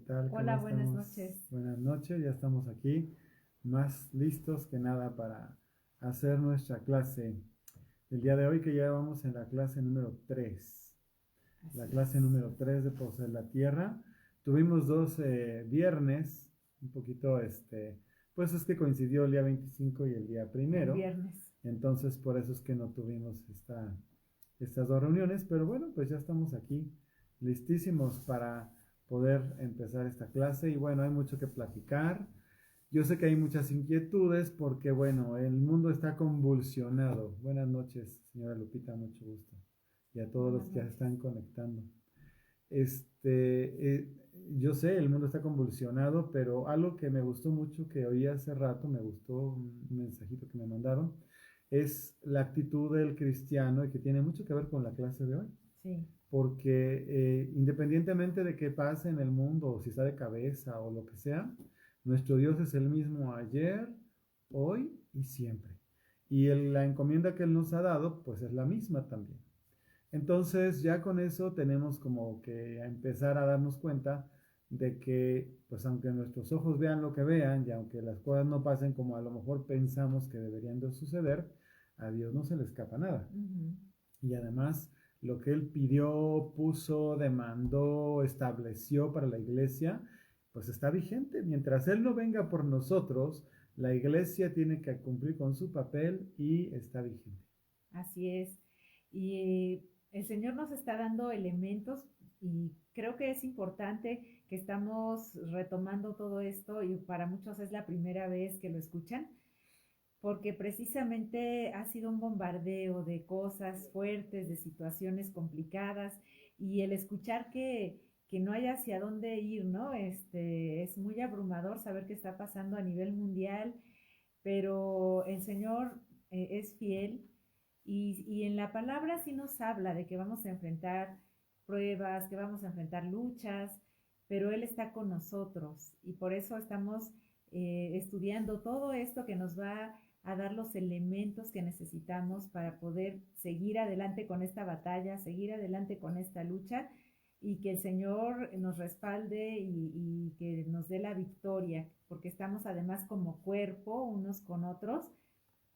tal? ¿Cómo Hola, buenas estamos? noches. Buenas noches, ya estamos aquí, más listos que nada para hacer nuestra clase. El día de hoy que ya vamos en la clase número 3, la Así clase es. número 3 de Poseer la Tierra. Tuvimos dos viernes, un poquito, pues es que coincidió el día 25 y el día El primero, viernes. entonces por eso es que no tuvimos estas dos reuniones, pero bueno, pues ya estamos aquí listísimos para poder empezar esta clase y bueno, hay mucho que platicar. Yo sé que hay muchas inquietudes porque bueno, el mundo está convulsionado. Buenas noches, señora Lupita, mucho gusto. Y a todos los Buenas que ya noches. están conectando. Este, eh, yo sé, el mundo está convulsionado, pero algo que me gustó mucho que oí hace rato, me gustó un mensajito que me mandaron, es la actitud del cristiano y que tiene mucho que ver con la clase de hoy. Sí, Porque independientemente de qué pase en el mundo, o si está de cabeza o lo que sea, nuestro Dios es el mismo ayer, hoy y siempre. Y la encomienda que Él nos ha dado, pues es la misma también. Entonces ya con eso tenemos como que empezar a darnos cuenta de que pues aunque nuestros ojos vean lo que vean y aunque las cosas no pasen como a lo mejor pensamos que deberían de suceder, a Dios no se le escapa nada. ujú, Y además lo que Él pidió, puso, demandó, estableció para la iglesia, pues está vigente. Mientras Él no venga por nosotros, la iglesia tiene que cumplir con su papel y está vigente. así es. Y el Señor nos está dando elementos y creo que es importante que estamos retomando todo esto y para muchos es la primera vez que lo escuchan, porque precisamente ha sido un bombardeo de cosas fuertes, de situaciones complicadas y el escuchar que no hay hacia dónde ir, ¿no? Es muy abrumador saber qué está pasando a nivel mundial, pero el Señor es fiel y en la palabra sí nos habla de que vamos a enfrentar pruebas, que vamos a enfrentar luchas, pero Él está con nosotros y por eso estamos estudiando todo esto que nos va a dar los elementos que necesitamos para poder seguir adelante con esta batalla, seguir adelante con esta lucha y que el Señor nos respalde y que nos dé la victoria, porque estamos además como cuerpo unos con otros.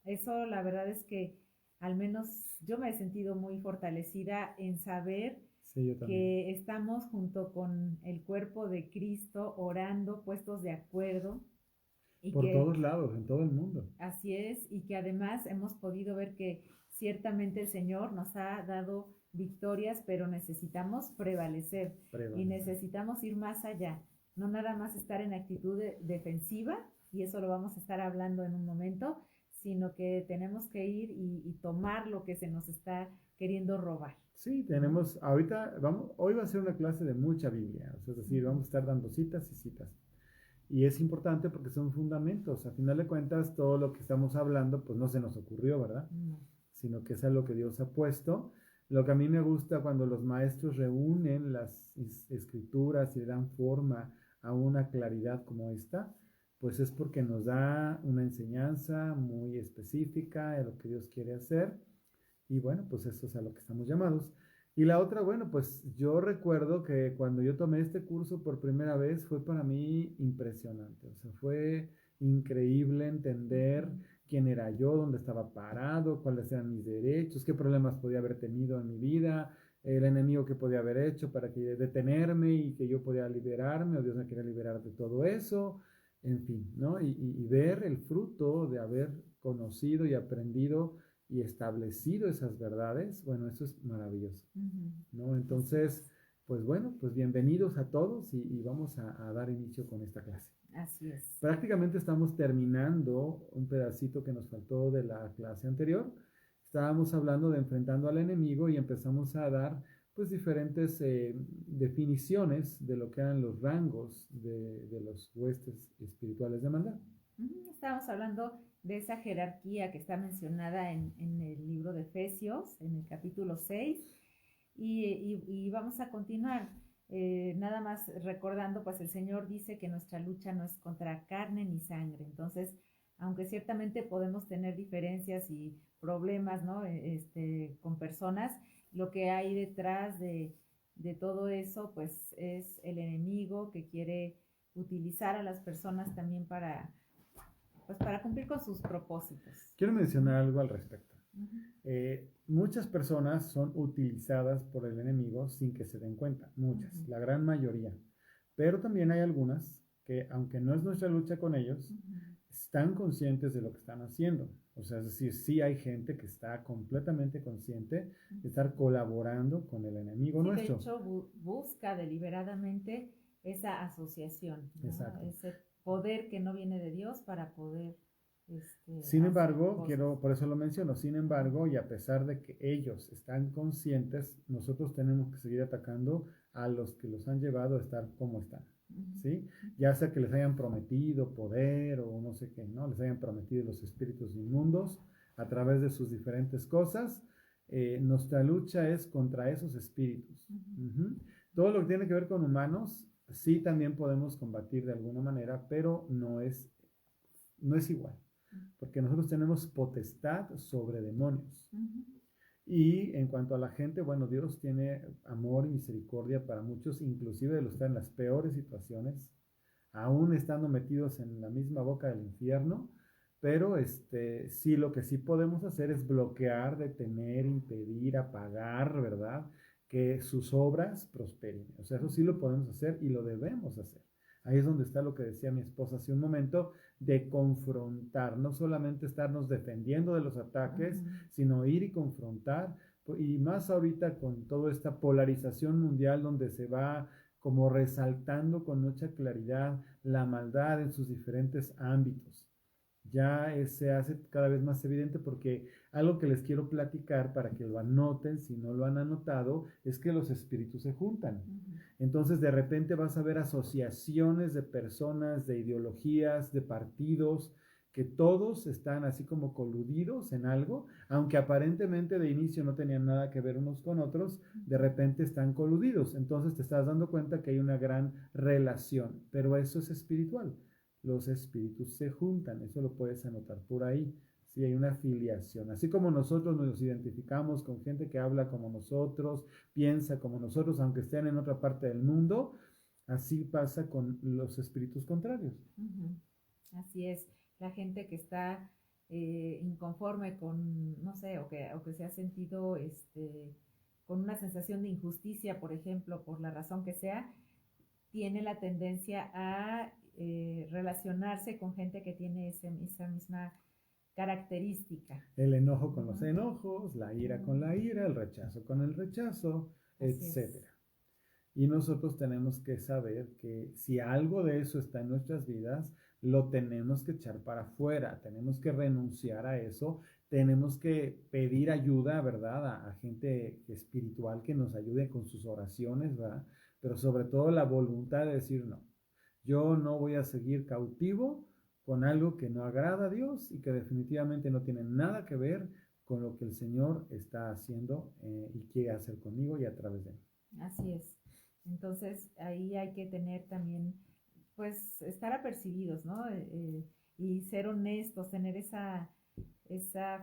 Eso la verdad es que al menos yo me he sentido muy fortalecida en saber Sí, yo también. que estamos junto con el cuerpo de Cristo orando, puestos de acuerdo y Por que todos lados, en todo el mundo. así es y que además hemos podido ver que ciertamente el Señor nos ha dado victorias, pero necesitamos prevalecer y Prevalecer. necesitamos ir más allá, no nada más estar en actitud defensiva, y eso lo vamos a estar hablando en un momento, sino que tenemos que ir y tomar lo que se nos está queriendo robar, Sí, ¿no? tenemos, ahorita, vamos, hoy va a ser una clase de mucha Biblia, o sea, es decir, Ujú. vamos a estar dando citas y citas. Y es importante porque son fundamentos. A final de cuentas, todo lo que estamos hablando, pues no se nos ocurrió, ¿verdad? No. Sino que es algo que Dios ha puesto. Lo que a mí me gusta cuando los maestros reúnen las escrituras y le dan forma a una claridad como esta, pues es porque nos da una enseñanza muy específica de lo que Dios quiere hacer. Y bueno, pues eso es a lo que estamos llamados. Y la otra, bueno, pues yo recuerdo que cuando yo tomé este curso por primera vez fue para mí impresionante. O sea, fue increíble entender Ujú. quién era yo, dónde estaba parado, cuáles eran mis derechos, qué problemas podía haber tenido en mi vida, el enemigo que podía haber hecho para que detenerme y que yo podía liberarme, o Dios me quería liberar de todo eso, en fin, ¿no? Y ver el fruto de haber conocido y aprendido y establecido esas verdades, bueno, eso es maravilloso, Ujú. ¿no? Así Entonces, es, pues bueno, pues bienvenidos a todos y vamos a dar inicio con esta clase. así es. Prácticamente estamos terminando un pedacito que nos faltó de la clase anterior. Estábamos hablando de enfrentando al enemigo y empezamos a dar pues diferentes definiciones de lo que eran los rangos de los huestes espirituales de maldad. Estábamos hablando de esa jerarquía que está mencionada en el libro de Efesios, en el capítulo 6, y vamos a continuar. Nada más recordando, pues el Señor dice que nuestra lucha no es contra carne ni sangre. Entonces, aunque ciertamente podemos tener diferencias y problemas, ¿no? Con personas, lo que hay detrás de todo eso, pues es el enemigo que quiere utilizar a las personas también pues para cumplir con sus propósitos. Quiero mencionar algo al respecto. Uh-huh. Muchas personas son utilizadas por el enemigo sin que se den cuenta, muchas, Uh-huh. la gran mayoría. Pero también hay algunas que, aunque no es nuestra lucha con ellos, Uh-huh. están conscientes de lo que están haciendo. O sea, es decir, sí hay gente que está completamente consciente de estar colaborando con el enemigo sí, nuestro. De hecho, busca deliberadamente esa asociación, ¿no? Exacto. Ese poder que no viene de Dios para poder... Sin embargo, por eso lo menciono, sin embargo, y a pesar de que ellos están conscientes, nosotros tenemos que seguir atacando a los que los han llevado a estar como están, ¿sí? Ya sea que les hayan prometido poder o no sé qué, ¿no? Les hayan prometido los espíritus inmundos a través de sus diferentes cosas. Nuestra lucha es contra esos espíritus. Todo lo que tiene que ver con humanos, sí también podemos combatir de alguna manera, pero no es igual. Porque nosotros tenemos potestad sobre demonios. Y en cuanto a la gente, bueno, Dios tiene amor y misericordia para muchos, inclusive de los que están en las peores situaciones, aún estando metidos en la misma boca del infierno, pero sí, lo que sí podemos hacer es bloquear, detener, impedir, apagar, ¿verdad? Que sus obras prosperen. O sea, eso sí lo podemos hacer y lo debemos hacer. Ahí es donde está lo que decía mi esposa hace un momento, de confrontar, no solamente estarnos defendiendo de los ataques, sino ir y confrontar, y más ahorita con toda esta polarización mundial donde se va como resaltando con mucha claridad la maldad en sus diferentes ámbitos. Ya se hace cada vez más evidente porque algo que les quiero platicar para que lo anoten, si no lo han anotado, es que los espíritus se juntan. Entonces de repente vas a ver asociaciones de personas, de ideologías, de partidos, que todos están así como coludidos en algo, aunque aparentemente de inicio no tenían nada que ver unos con otros, de repente están coludidos. Entonces te estás dando cuenta que hay una gran relación, pero eso es espiritual. Los espíritus se juntan, eso lo puedes anotar por ahí. Sí, hay una afiliación. Así como nosotros nos identificamos con gente que habla como nosotros, piensa como nosotros, aunque estén en otra parte del mundo, así pasa con los espíritus contrarios. Así es. La gente que está inconforme con, no sé, o que se ha sentido con una sensación de injusticia, por ejemplo, por la razón que sea, tiene la tendencia a relacionarse con gente que tiene esa misma característica. El enojo con los enojos, la ira con la ira, el rechazo con el rechazo, etc. Y nosotros tenemos que saber que si algo de eso está en nuestras vidas, lo tenemos que echar para afuera, tenemos que renunciar a eso, tenemos que pedir ayuda, ¿verdad? A gente espiritual que nos ayude con sus oraciones, ¿verdad? Pero sobre todo la voluntad de decir no. Yo no voy a seguir cautivo con algo que no agrada a Dios y que definitivamente no tiene nada que ver con lo que el Señor está haciendo y quiere hacer conmigo y a través de mí. Así es. Entonces ahí hay que tener también, pues, estar apercibidos, ¿no? Y ser honestos, tener esa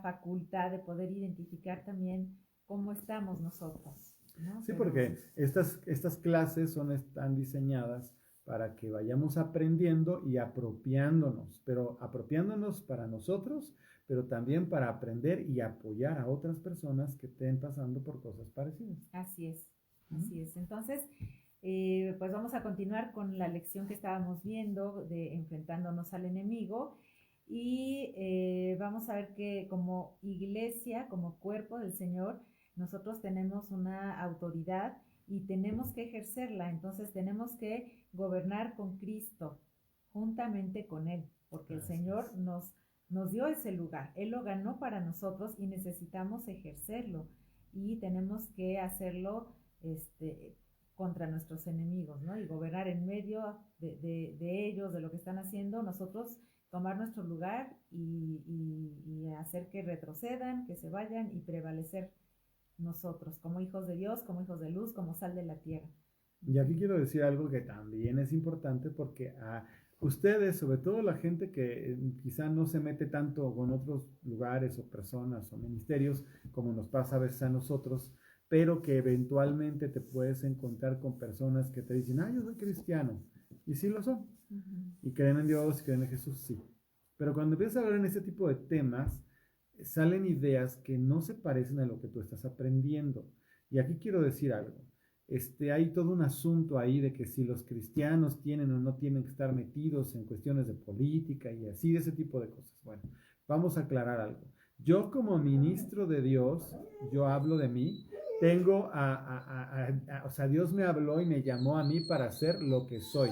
facultad de poder identificar también cómo estamos nosotros, ¿no? Sí, porque estas clases están diseñadas para que vayamos aprendiendo y apropiándonos, pero apropiándonos para nosotros, pero también para aprender y apoyar a otras personas que estén pasando por cosas parecidas. Así es, así es. Entonces, pues vamos a continuar con la lección que estábamos viendo de enfrentándonos al enemigo y vamos a ver que como iglesia, como cuerpo del Señor, nosotros tenemos una autoridad y tenemos que ejercerla, entonces tenemos que gobernar con Cristo, juntamente con Él, porque el Señor nos dio ese lugar, Él lo ganó para nosotros y necesitamos ejercerlo y tenemos que hacerlo contra nuestros enemigos, ¿no? Y gobernar en medio de ellos, de lo que están haciendo, nosotros tomar nuestro lugar y hacer que retrocedan, que se vayan y prevalecer nosotros, como hijos de Dios, como hijos de luz, como sal de la tierra. Y aquí quiero decir algo que también es importante porque ustedes, sobre todo la gente que quizá no se mete tanto con otros lugares o personas o ministerios, como nos pasa a veces a nosotros, pero que eventualmente te puedes encontrar con personas que te dicen, yo soy cristiano, y sí lo son. Ujú. Y creen en Dios, creen en Jesús, sí. Pero cuando empiezas a hablar en este tipo de temas, salen ideas que no se parecen a lo que tú estás aprendiendo. Y aquí quiero decir algo. Hay todo un asunto ahí de que si los cristianos tienen o no tienen que estar metidos en cuestiones de política y así, de ese tipo de cosas. Bueno, vamos a aclarar algo. Yo como ministro de Dios, yo hablo de mí, tengo o sea, Dios me habló y me llamó a mí para ser lo que soy,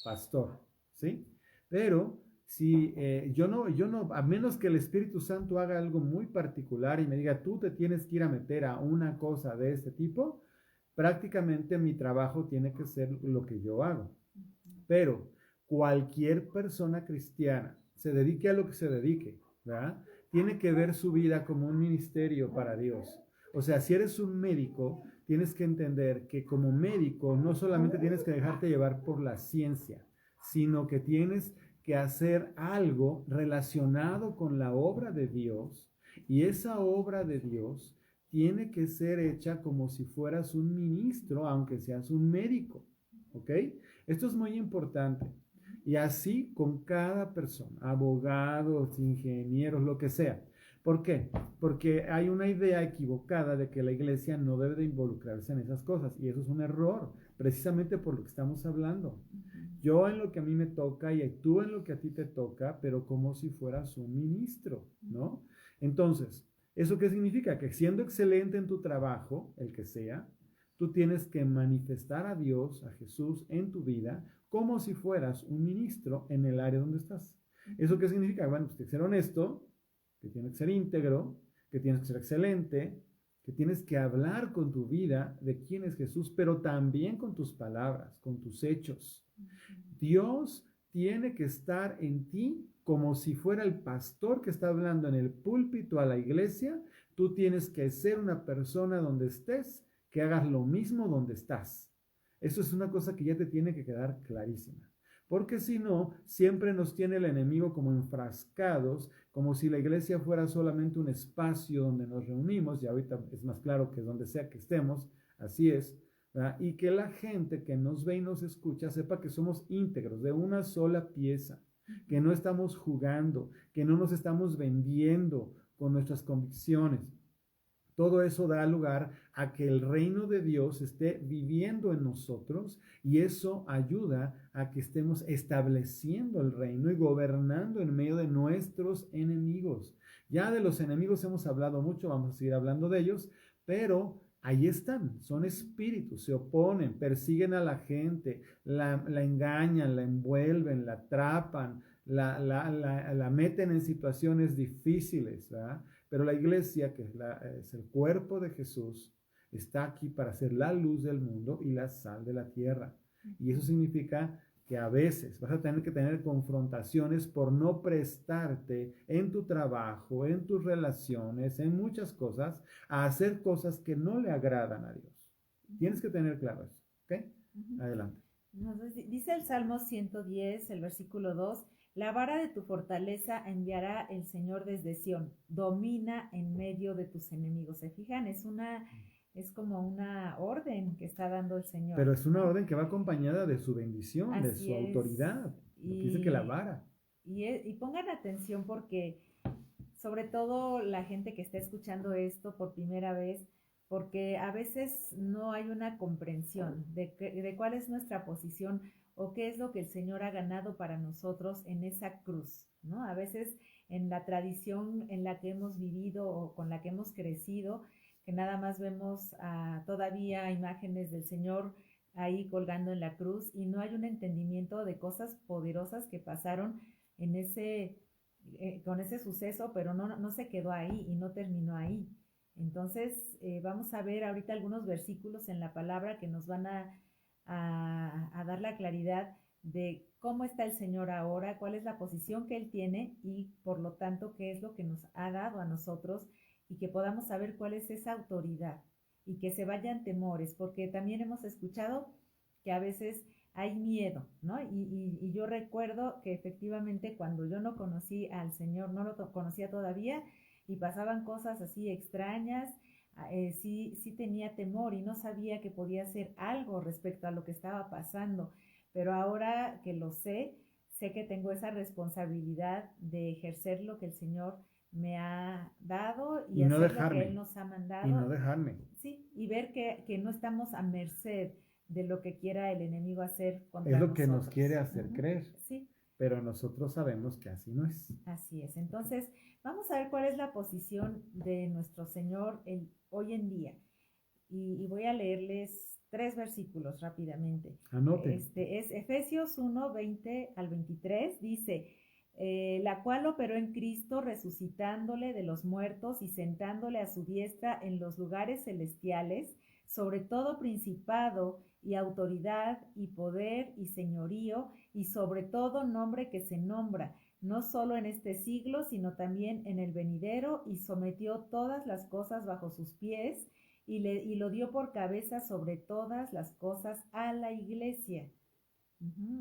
pastor, ¿sí? Pero si yo no, a menos que el Espíritu Santo haga algo muy particular y me diga, tú te tienes que ir a meter a una cosa de este tipo, prácticamente mi trabajo tiene que ser lo que yo hago. Pero cualquier persona cristiana, se dedique a lo que se dedique, ¿verdad? Tiene que ver su vida como un ministerio para Dios. O sea, si eres un médico, tienes que entender que como médico no solamente tienes que dejarte llevar por la ciencia, sino que tienes que hacer algo relacionado con la obra de Dios, y esa obra de Dios tiene que ser hecha como si fueras un ministro, aunque seas un médico, ¿ok? Esto es muy importante. Y así con cada persona, abogados, ingenieros, lo que sea. ¿Por qué? Porque hay una idea equivocada de que la iglesia no debe de involucrarse en esas cosas. Y eso es un error, precisamente por lo que estamos hablando. Yo en lo que a mí me toca y tú en lo que a ti te toca, pero como si fueras un ministro, ¿no? Entonces, ¿eso qué significa? Que siendo excelente en tu trabajo, el que sea, tú tienes que manifestar a Dios, a Jesús en tu vida, como si fueras un ministro en el área donde estás. ¿Eso qué significa? Bueno, pues tienes que ser honesto, que tienes que ser íntegro, que tienes que ser excelente, que tienes que hablar con tu vida de quién es Jesús, pero también con tus palabras, con tus hechos. Dios tiene que estar en ti como si fuera el pastor que está hablando en el púlpito a la iglesia. Tú tienes que ser una persona donde estés, que hagas lo mismo donde estás. Eso es una cosa que ya te tiene que quedar clarísima. Porque si no, siempre nos tiene el enemigo como enfrascados, como si la iglesia fuera solamente un espacio donde nos reunimos, y ahorita es más claro que donde sea que estemos, así es, ¿verdad? Y que la gente que nos ve y nos escucha sepa que somos íntegros, de una sola pieza, que no estamos jugando, que no nos estamos vendiendo con nuestras convicciones. Todo eso da lugar a que el reino de Dios esté viviendo en nosotros, y eso ayuda a que estemos estableciendo el reino y gobernando en medio de nuestros enemigos. Ya de los enemigos hemos hablado mucho, vamos a seguir hablando de ellos, pero ahí están, son espíritus, se oponen, persiguen a la gente, la engañan, la envuelven, la atrapan, la meten en situaciones difíciles, ¿verdad? Pero la iglesia, que es el cuerpo de Jesús, está aquí para ser la luz del mundo y la sal de la tierra. Y eso significa que a veces vas a tener que tener confrontaciones por no prestarte en tu trabajo, en tus relaciones, en muchas cosas, a hacer cosas que no le agradan a Dios. Tienes que tener claro eso, ¿ok? Adelante. Dice el Salmo 110, el versículo 2: la vara de tu fortaleza enviará el Señor desde Sión, domina en medio de tus enemigos. ¿Se fijan? Es como una orden que está dando el Señor. Pero es una orden que va acompañada de su bendición, Así de su es. autoridad. Porque dice que la vara. Y pongan atención, porque sobre todo la gente que está escuchando esto por primera vez, porque a veces no hay una comprensión de cuál es nuestra posición o qué es lo que el Señor ha ganado para nosotros en esa cruz, ¿no? A veces en la tradición en la que hemos vivido o con la que hemos crecido, que nada más vemos todavía imágenes del Señor ahí colgando en la cruz, y no hay un entendimiento de cosas poderosas que pasaron en con ese suceso, pero no se quedó ahí y no terminó ahí. Entonces, vamos a ver ahorita algunos versículos en la palabra que nos van a dar la claridad de cómo está el Señor ahora, cuál es la posición que Él tiene y por lo tanto qué es lo que nos ha dado a nosotros, y que podamos saber cuál es esa autoridad y que se vayan temores, porque también hemos escuchado que a veces hay miedo, ¿no? Y yo recuerdo que efectivamente cuando yo no conocí al Señor, no lo conocía todavía, y pasaban cosas así extrañas, sí tenía temor y no sabía que podía hacer algo respecto a lo que estaba pasando. pero ahora que lo sé que tengo esa responsabilidad de ejercer lo que el Señor me ha dado y no hacer lo dejarme, que Él nos ha mandado. y no dejarme. Sí, y ver que no estamos a merced de lo que quiera el enemigo hacer contra Es lo nosotros. que nos quiere hacer creer. Sí. Pero nosotros sabemos que así no es. Así es. Entonces, vamos a ver cuál es la posición de nuestro Señor hoy en día. Y voy a leerles 3 versículos rápidamente. Anoten. Es Efesios 1, 20 al 23. Dice, la cual operó en Cristo resucitándole de los muertos y sentándole a su diestra en los lugares celestiales, sobre todo principado y autoridad y poder y señorío y sobre todo nombre que se nombra, no solo en este siglo, sino también en el venidero, y sometió todas las cosas bajo sus pies y lo dio por cabeza sobre todas las cosas a la iglesia.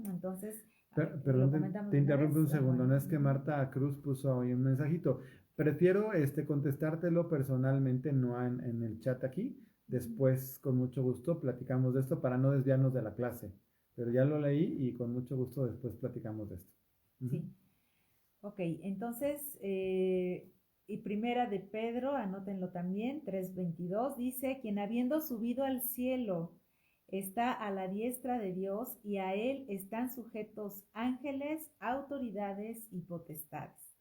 Entonces, perdón, te interrumpo un segundo. No es que Marta Cruz puso hoy un mensajito. Prefiero contestártelo personalmente, no en el chat aquí. Después, con mucho gusto, platicamos de esto para no desviarnos de la clase. Pero ya lo leí y con mucho gusto después platicamos de esto. Sí. Ok, entonces, y primera de Pedro, anótenlo también, 3:22, dice, quien habiendo subido al cielo está a la diestra de Dios y a él están sujetos ángeles, autoridades y potestades.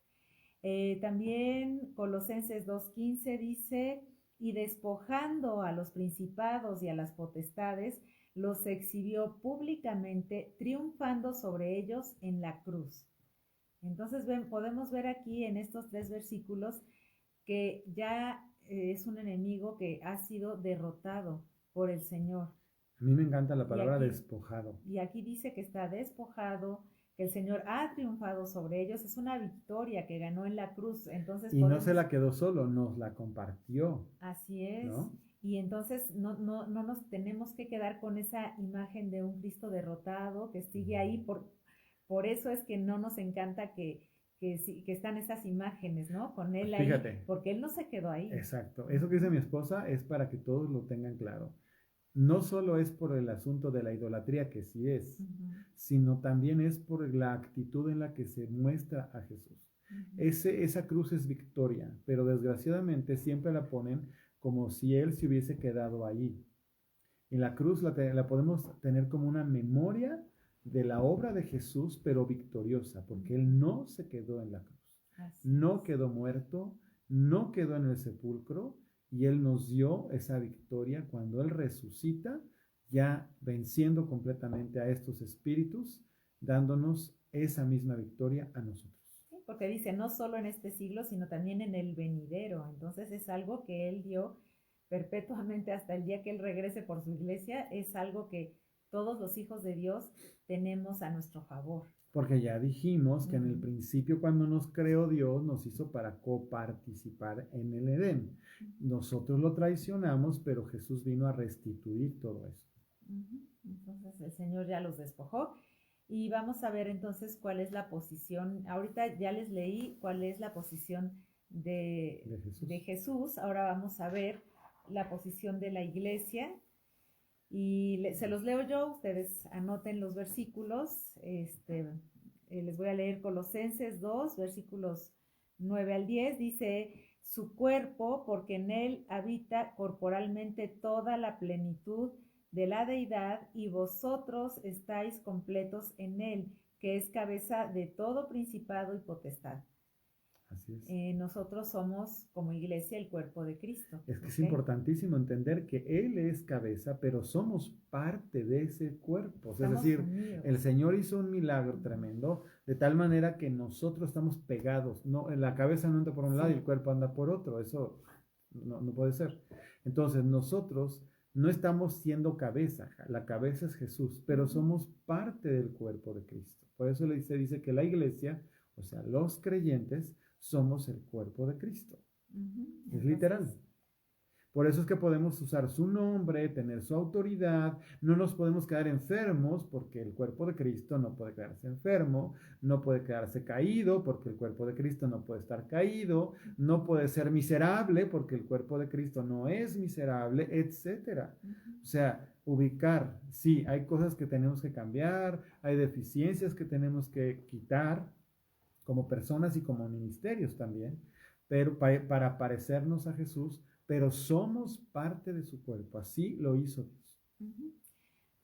También Colosenses 2:15 dice, y despojando a los principados y a las potestades, los exhibió públicamente, triunfando sobre ellos en la cruz. Entonces podemos ver aquí en estos 3 versículos que ya es un enemigo que ha sido derrotado por el Señor. A mí me encanta la palabra despojado. Y aquí dice que está despojado, que el Señor ha triunfado sobre ellos. Es una victoria que ganó en la cruz. Entonces no se la quedó solo, nos la compartió. Así es. ¿No? Y entonces no nos tenemos que quedar con esa imagen de un Cristo derrotado que sigue ahí. Por eso es que no nos encanta que están esas imágenes, ¿no? Con él ahí. Fíjate. Porque él no se quedó ahí. Exacto. Eso que dice mi esposa es para que todos lo tengan claro. No solo es por el asunto de la idolatría, que sí es, sino también es por la actitud en la que se muestra a Jesús. Esa cruz es victoria, pero desgraciadamente siempre la ponen como si Él se hubiese quedado allí. Y la cruz la podemos tener como una memoria de la obra de Jesús, pero victoriosa, porque Él no se quedó en la cruz. No quedó muerto, no quedó en el sepulcro, y Él nos dio esa victoria cuando Él resucita, ya venciendo completamente a estos espíritus, dándonos esa misma victoria a nosotros. Sí, porque dice, no solo en este siglo, sino también en el venidero. Entonces es algo que Él dio perpetuamente hasta el día que Él regrese por su iglesia. Es algo que todos los hijos de Dios tenemos a nuestro favor. Porque ya dijimos que en el principio, cuando nos creó Dios, nos hizo para coparticipar en el Edén. Nosotros lo traicionamos, pero Jesús vino a restituir todo eso. Entonces el Señor ya los despojó. Y vamos a ver entonces cuál es la posición. Ahorita ya les leí cuál es la posición de Jesús. Ahora vamos a ver la posición de la iglesia. Y se los leo yo, ustedes anoten los versículos. Les voy a leer Colosenses 2, versículos 9 al 10. Dice, su cuerpo, porque en él habita corporalmente toda la plenitud de la deidad, y vosotros estáis completos en él, que es cabeza de todo principado y potestad. Así es. Nosotros somos como iglesia el cuerpo de Cristo. Es que es importantísimo entender que Él es cabeza, pero somos parte de ese cuerpo. O sea, es decir, unidos. El Señor hizo un milagro tremendo, de tal manera que nosotros estamos pegados. No, la cabeza no anda por un lado y el cuerpo anda por otro. Eso no puede ser. Entonces, nosotros no estamos siendo cabeza. La cabeza es Jesús, pero somos parte del cuerpo de Cristo. Por eso se dice que la iglesia, o sea, los creyentes, somos el cuerpo de Cristo. Es literal. Por eso es que podemos usar su nombre, tener su autoridad, no nos podemos quedar enfermos porque el cuerpo de Cristo no puede quedarse enfermo, no puede quedarse caído porque el cuerpo de Cristo no puede estar caído, no puede ser miserable porque el cuerpo de Cristo no es miserable, etc. O sea, ubicar, sí, hay cosas que tenemos que cambiar, hay deficiencias que tenemos que quitar como personas y como ministerios también, pero para parecernos a Jesús, pero somos parte de su cuerpo, así lo hizo Dios. Uh-huh.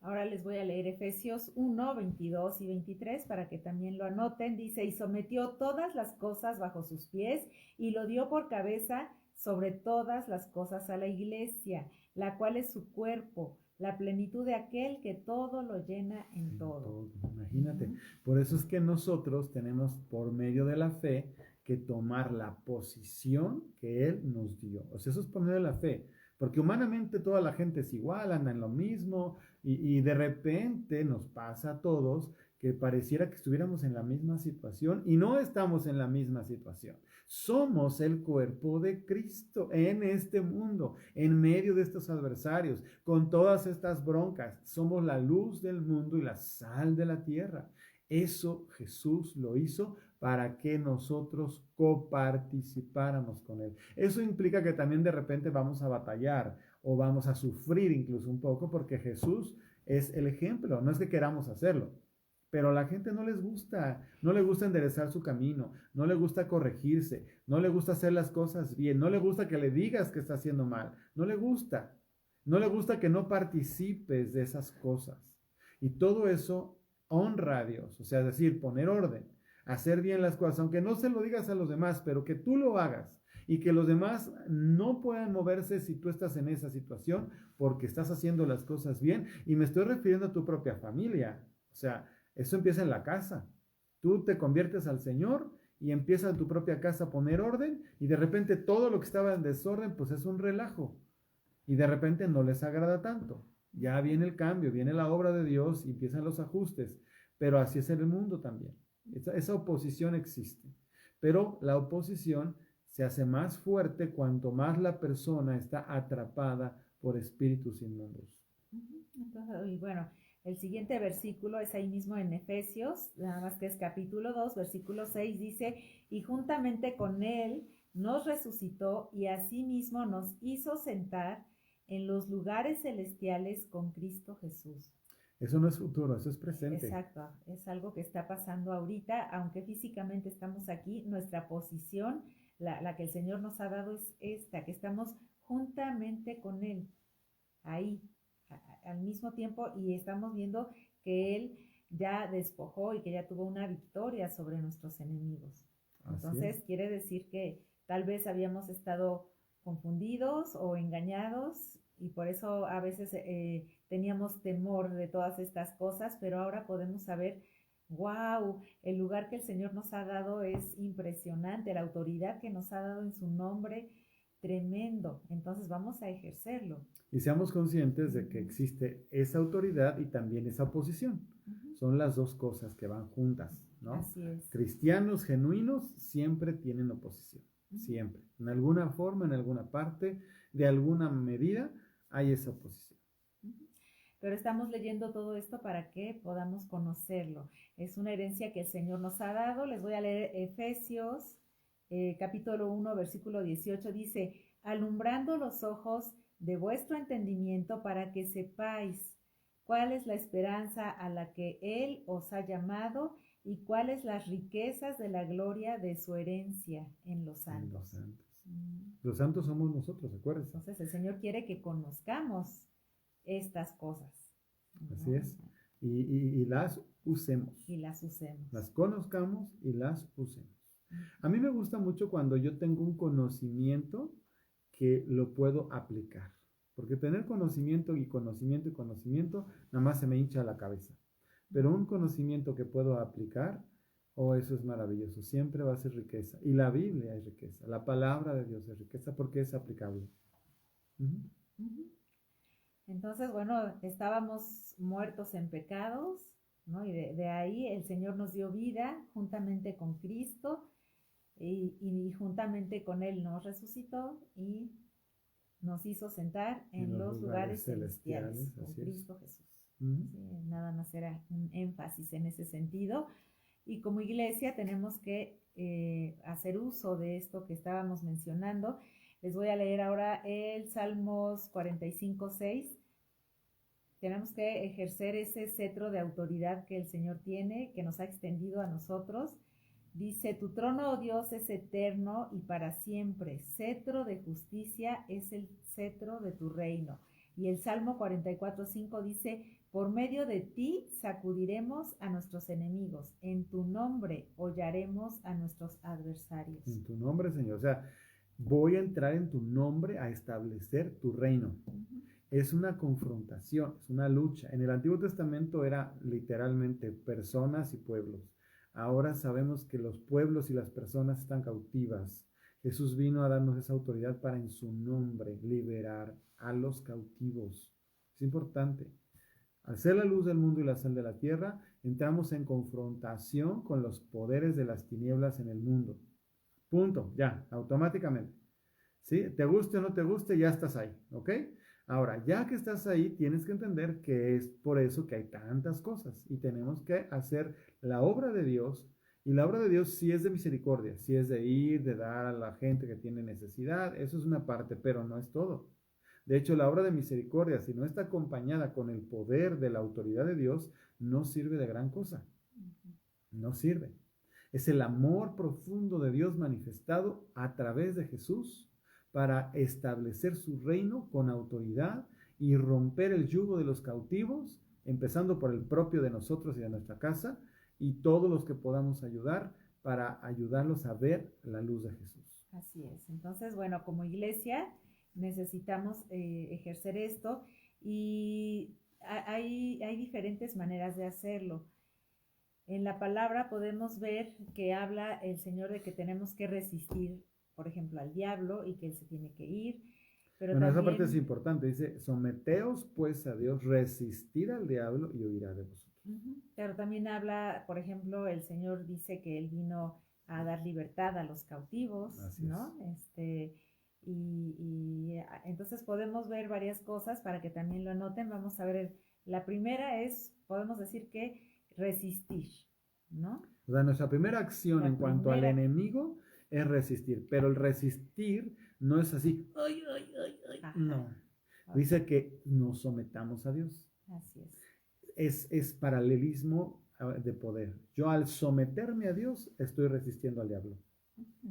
Ahora les voy a leer Efesios 1, 22 y 23 para que también lo anoten. Dice, y sometió todas las cosas bajo sus pies y lo dio por cabeza sobre todas las cosas a la iglesia, la cual es su cuerpo, la plenitud de aquel que todo lo llena en todo. Imagínate. Uh-huh. Por eso es que nosotros tenemos por medio de la fe que tomar la posición que Él nos dio. O sea, eso es por medio de la fe. Porque humanamente toda la gente es igual, anda en lo mismo y de repente nos pasa a todos que pareciera que estuviéramos en la misma situación y no estamos en la misma situación. Somos el cuerpo de Cristo en este mundo, en medio de estos adversarios, con todas estas broncas. Somos la luz del mundo y la sal de la tierra. Eso Jesús lo hizo para que nosotros coparticipáramos con Él. Eso implica que también de repente vamos a batallar o vamos a sufrir incluso un poco porque Jesús es el ejemplo. No es que queramos hacerlo, pero a la gente no les gusta enderezar su camino, no le gusta corregirse, no le gusta hacer las cosas bien, no le gusta que le digas que está haciendo mal, no le gusta que no participes de esas cosas. Y todo eso honra a Dios, o sea, es decir, poner orden, hacer bien las cosas, aunque no se lo digas a los demás, pero que tú lo hagas y que los demás no puedan moverse si tú estás en esa situación porque estás haciendo las cosas bien. Y me estoy refiriendo a tu propia familia, o sea, eso empieza en la casa. Tú te conviertes al Señor y empieza en tu propia casa a poner orden y de repente todo lo que estaba en desorden pues es un relajo y de repente no les agrada tanto. Ya viene el cambio, viene la obra de Dios y empiezan los ajustes, pero así es en el mundo también. Esa oposición existe, pero la oposición se hace más fuerte cuanto más la persona está atrapada por espíritus inmundos. Entonces, y bueno, el siguiente versículo es ahí mismo en Efesios, nada más que es capítulo 2, versículo 6, dice, y juntamente con Él nos resucitó y asimismo nos hizo sentar en los lugares celestiales con Cristo Jesús. Eso no es futuro, eso es presente. Exacto, es algo que está pasando ahorita, aunque físicamente estamos aquí, nuestra posición, la que el Señor nos ha dado es esta, que estamos juntamente con Él, ahí, al mismo tiempo, y estamos viendo que Él ya despojó y que ya tuvo una victoria sobre nuestros enemigos. Entonces, quiere decir que tal vez habíamos estado confundidos o engañados y por eso a veces teníamos temor de todas estas cosas, pero ahora podemos saber, wow, el lugar que el Señor nos ha dado es impresionante, la autoridad que nos ha dado en su nombre, tremendo. Entonces vamos a ejercerlo. Y seamos conscientes de que existe esa autoridad y también esa oposición. Son las dos cosas que van juntas, ¿no? Así es. Cristianos genuinos siempre tienen oposición, siempre. En alguna forma, en alguna parte, de alguna medida, hay esa oposición. Pero estamos leyendo todo esto para que podamos conocerlo. Es una herencia que el Señor nos ha dado. Les voy a leer Efesios, capítulo 1, versículo 18. Dice, alumbrando los ojos de vuestro entendimiento para que sepáis cuál es la esperanza a la que Él os ha llamado y cuáles las riquezas de la gloria de su herencia en los santos. Los santos somos nosotros, acuérdense. Entonces el Señor quiere que conozcamos estas cosas. Así es. Y las usemos. Y las usemos. Las conozcamos y las usemos. A mí me gusta mucho cuando yo tengo un conocimiento que lo puedo aplicar. Porque tener conocimiento, nada más se me hincha la cabeza. Pero un conocimiento que puedo aplicar, eso es maravilloso. Siempre va a ser riqueza. Y la Biblia es riqueza. La palabra de Dios es riqueza porque es aplicable. Entonces, bueno, estábamos muertos en pecados, ¿no? Y de ahí el Señor nos dio vida juntamente con Cristo y juntamente con Él nos resucitó y nos hizo sentar en los lugares celestiales con Cristo Jesús. Sí, nada más era un énfasis en ese sentido. Y como iglesia tenemos que hacer uso de esto que estábamos mencionando. Les voy a leer ahora el Salmos 45:6. tenemos que ejercer ese cetro de autoridad que el Señor tiene, que nos ha extendido a nosotros. Dice, tu trono, oh Dios, es eterno y para siempre. Cetro de justicia es el cetro de tu reino. Y el Salmo 44:5 dice, por medio de ti sacudiremos a nuestros enemigos. En tu nombre hollaremos a nuestros adversarios. En tu nombre, Señor. O sea, voy a entrar en tu nombre a establecer tu reino. Uh-huh. Es una confrontación, es una lucha. En el Antiguo Testamento era literalmente personas y pueblos. Ahora sabemos que los pueblos y las personas están cautivas. Jesús vino a darnos esa autoridad para en su nombre liberar a los cautivos. Es importante. Al ser la luz del mundo y la sal de la tierra, entramos en confrontación con los poderes de las tinieblas en el mundo. Punto, ya, automáticamente. ¿Sí? Te guste o no te guste, ya estás ahí, ¿ok? Ahora, ya que estás ahí, tienes que entender que es por eso que hay tantas cosas y tenemos que hacer la obra de Dios. Y la obra de Dios sí es de misericordia, sí es de ir, de dar a la gente que tiene necesidad, eso es una parte, pero no es todo. De hecho, la obra de misericordia, si no está acompañada con el poder de la autoridad de Dios, no sirve de gran cosa. No sirve. Es el amor profundo de Dios manifestado a través de Jesús para establecer su reino con autoridad y romper el yugo de los cautivos, empezando por el propio de nosotros y de nuestra casa, y todos los que podamos ayudar para ayudarlos a ver la luz de Jesús. Así es. Entonces, bueno, como iglesia necesitamos ejercer esto y hay diferentes maneras de hacerlo. En la palabra podemos ver que habla el Señor de que tenemos que resistir, por ejemplo, al diablo y que él se tiene que ir. Pero bueno, también, esa parte es importante. Dice, someteos pues a Dios, resistir al diablo y huirá de vosotros. Pero también habla, por ejemplo, el Señor dice que Él vino a dar libertad a los cautivos, así ¿no? Y entonces podemos ver varias cosas para que también lo anoten. Vamos a ver, la primera es, podemos decir que resistir, ¿no? O sea, nuestra primera acción en cuanto al enemigo es resistir, pero el resistir no es así, ay, ay, ay, ay. No. Dice que nos sometamos a Dios. Así es. Es paralelismo de poder. Yo al someterme a Dios estoy resistiendo al diablo.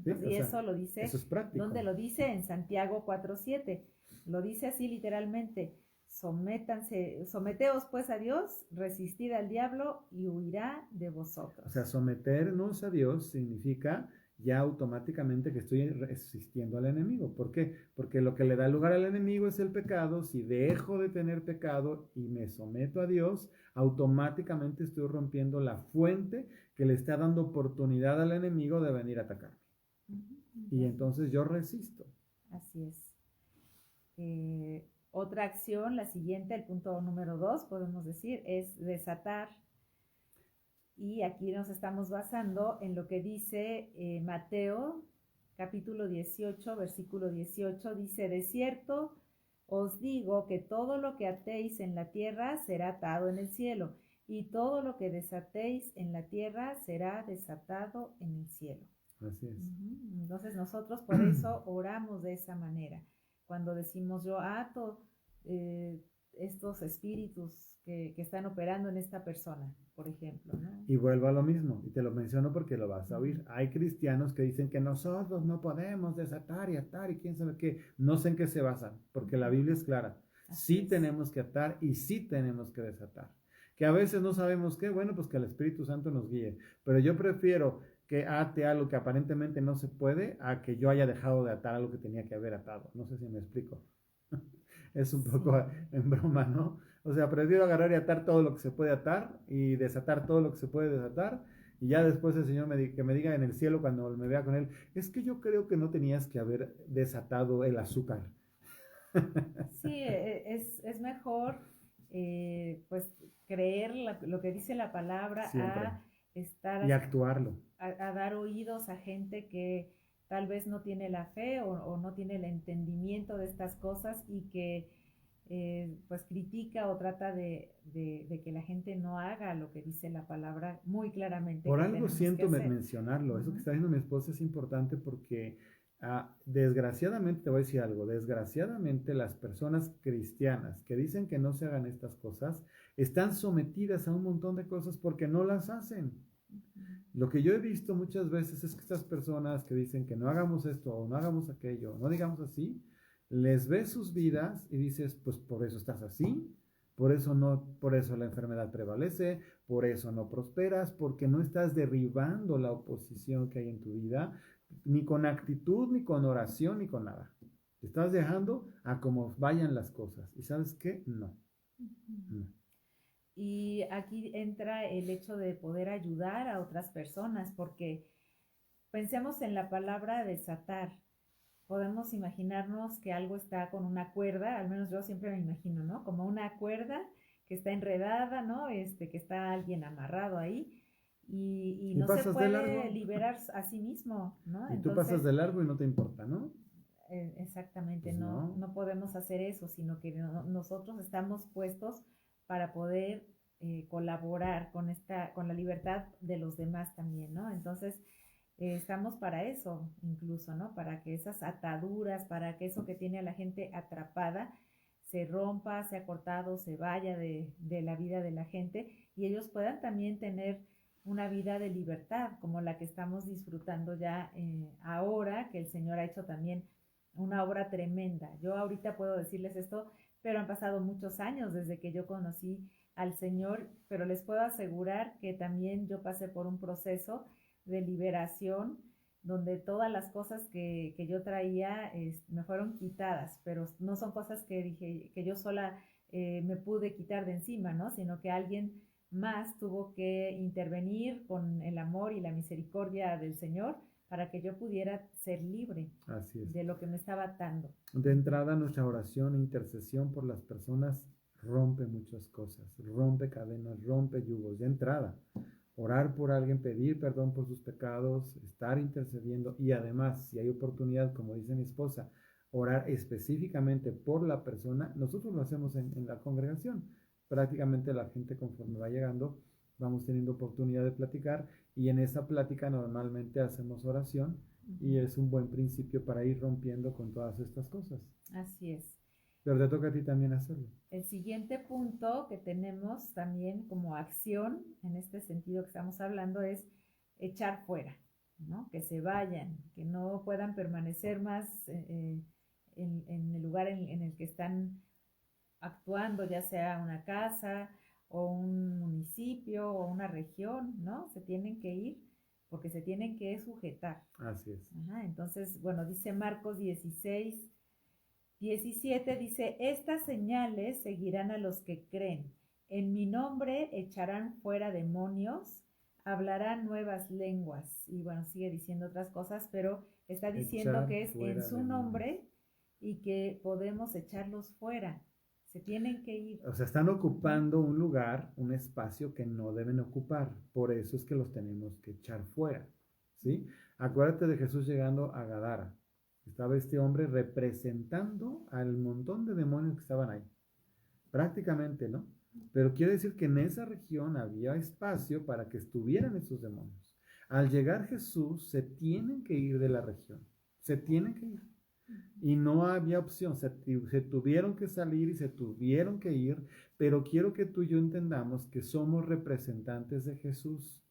¿Sí? Y eso lo dice, eso es práctico. ¿Dónde lo dice? En Santiago 4:7. Lo dice así literalmente, someteos pues a Dios, resistid al diablo y huirá de vosotros. O sea, someternos a Dios significa ya automáticamente que estoy resistiendo al enemigo. ¿Por qué? Porque lo que le da lugar al enemigo es el pecado. Si dejo de tener pecado y me someto a Dios, automáticamente estoy rompiendo la fuente que le está dando oportunidad al enemigo de venir a atacarme. Y entonces yo resisto. Así es. Otra acción, la siguiente, el punto número 2, podemos decir, es desatar. Y aquí nos estamos basando en lo que dice Mateo, capítulo 18, versículo 18, dice, de cierto os digo que todo lo que atéis en la tierra será atado en el cielo, y todo lo que desatéis en la tierra será desatado en el cielo. Así es. Entonces nosotros por eso oramos de esa manera. Cuando decimos yo ato estos espíritus que están operando en esta persona, por ejemplo, ¿no? Y vuelvo a lo mismo, y te lo menciono porque lo vas a oír. Hay cristianos que dicen que nosotros no podemos desatar y atar y quién sabe qué. No sé en qué se basan, porque la Biblia es clara. Sí tenemos que atar y sí tenemos que desatar. Que a veces no sabemos qué, bueno, pues que el Espíritu Santo nos guíe. Pero yo prefiero que ate algo que aparentemente no se puede a que yo haya dejado de atar algo que tenía que haber atado. No sé si me explico. Es un poco en broma, ¿no? O sea, prefiero agarrar y atar todo lo que se puede atar y desatar todo lo que se puede desatar. Y ya después el Señor que me diga en el cielo cuando me vea con Él, es que yo creo que no tenías que haber desatado el azúcar. Sí, es mejor pues creer lo que dice la palabra siempre. A estar y actuarlo. A dar oídos a gente que tal vez no tiene la fe o no tiene el entendimiento de estas cosas y que pues critica o trata de que la gente no haga lo que dice la palabra muy claramente. Por algo siento mencionarlo. Eso que está diciendo mi esposa es importante porque Desgraciadamente, te voy a decir algo, desgraciadamente las personas cristianas que dicen que no se hagan estas cosas, están sometidas a un montón de cosas porque no las hacen. Lo que yo he visto muchas veces es que estas personas que dicen que no hagamos esto o no hagamos aquello, no digamos así, les ves sus vidas y dices, pues por eso estás así, por eso no, por eso la enfermedad prevalece, por eso no prosperas, porque no estás derribando la oposición que hay en tu vida, ni con actitud, ni con oración, ni con nada. Te estás dejando a cómo vayan las cosas. ¿Y sabes qué? No. No. Y aquí entra el hecho de poder ayudar a otras personas, porque pensemos en la palabra desatar. Podemos imaginarnos que algo está con una cuerda, al menos yo siempre me imagino, ¿no? Como una cuerda que está enredada, ¿no? Que está alguien amarrado ahí y Y no se pasas de puede largo. liberar a sí mismo, ¿no? Y tú pasas Entonces, de largo y no te importa, ¿no? exactamente, Pues no, no. no podemos hacer eso, sino que nosotros estamos puestos para poder colaborar con con la libertad de los demás también, ¿no? Entonces, estamos para eso, incluso, ¿no? Para que esas ataduras, para que eso que tiene a la gente atrapada se rompa, sea cortado, se vaya de la vida de la gente y ellos puedan también tener una vida de libertad, como la que estamos disfrutando ya ahora, que el Señor ha hecho también una obra tremenda. Yo ahorita puedo decirles esto, pero han pasado muchos años desde que yo conocí al Señor, pero les puedo asegurar que también yo pasé por un proceso de liberación donde todas las cosas que yo traía me fueron quitadas, pero no son cosas que dije que yo sola me pude quitar de encima, ¿no? Sino que alguien más tuvo que intervenir con el amor y la misericordia del Señor para que yo pudiera ser libre Así es. de lo que me estaba atando. De entrada, nuestra oración e intercesión por las personas rompe muchas cosas, rompe cadenas, rompe yugos. De entrada, orar por alguien, pedir perdón por sus pecados, estar intercediendo y además, si hay oportunidad, como dice mi esposa, orar específicamente por la persona, nosotros lo hacemos en la congregación. Prácticamente la gente conforme va llegando, vamos teniendo oportunidad de platicar y en esa plática normalmente hacemos oración y es un buen principio para ir rompiendo con todas estas cosas. Así es. Pero te toca a ti también hacerlo. El siguiente punto que tenemos también como acción en este sentido que estamos hablando es echar fuera, ¿no? Que se vayan, que no puedan permanecer más en el lugar en el que están actuando, ya sea una casa o un municipio o una región, ¿no? Se tienen que ir porque se tienen que sujetar. Así es. Ajá, entonces, bueno, dice Marcos 16:17 dice, estas señales seguirán a los que creen. En mi nombre echarán fuera demonios, hablarán nuevas lenguas. Y bueno, sigue diciendo otras cosas, pero está diciendo que es en su nombre y que podemos echarlos fuera. Se tienen que ir. O sea, están ocupando un lugar, un espacio que no deben ocupar. Por eso es que los tenemos que echar fuera. ¿Sí? Acuérdate de Jesús llegando a Gadara. Estaba este hombre representando al montón de demonios que estaban ahí. Prácticamente, ¿no? Pero quiere decir que en esa región había espacio para que estuvieran esos demonios. Al llegar Jesús, se tienen que ir de la región. Se tienen que ir. Y no había opción, se tuvieron que salir y se tuvieron que ir, pero quiero que tú y yo entendamos que somos representantes de Jesús.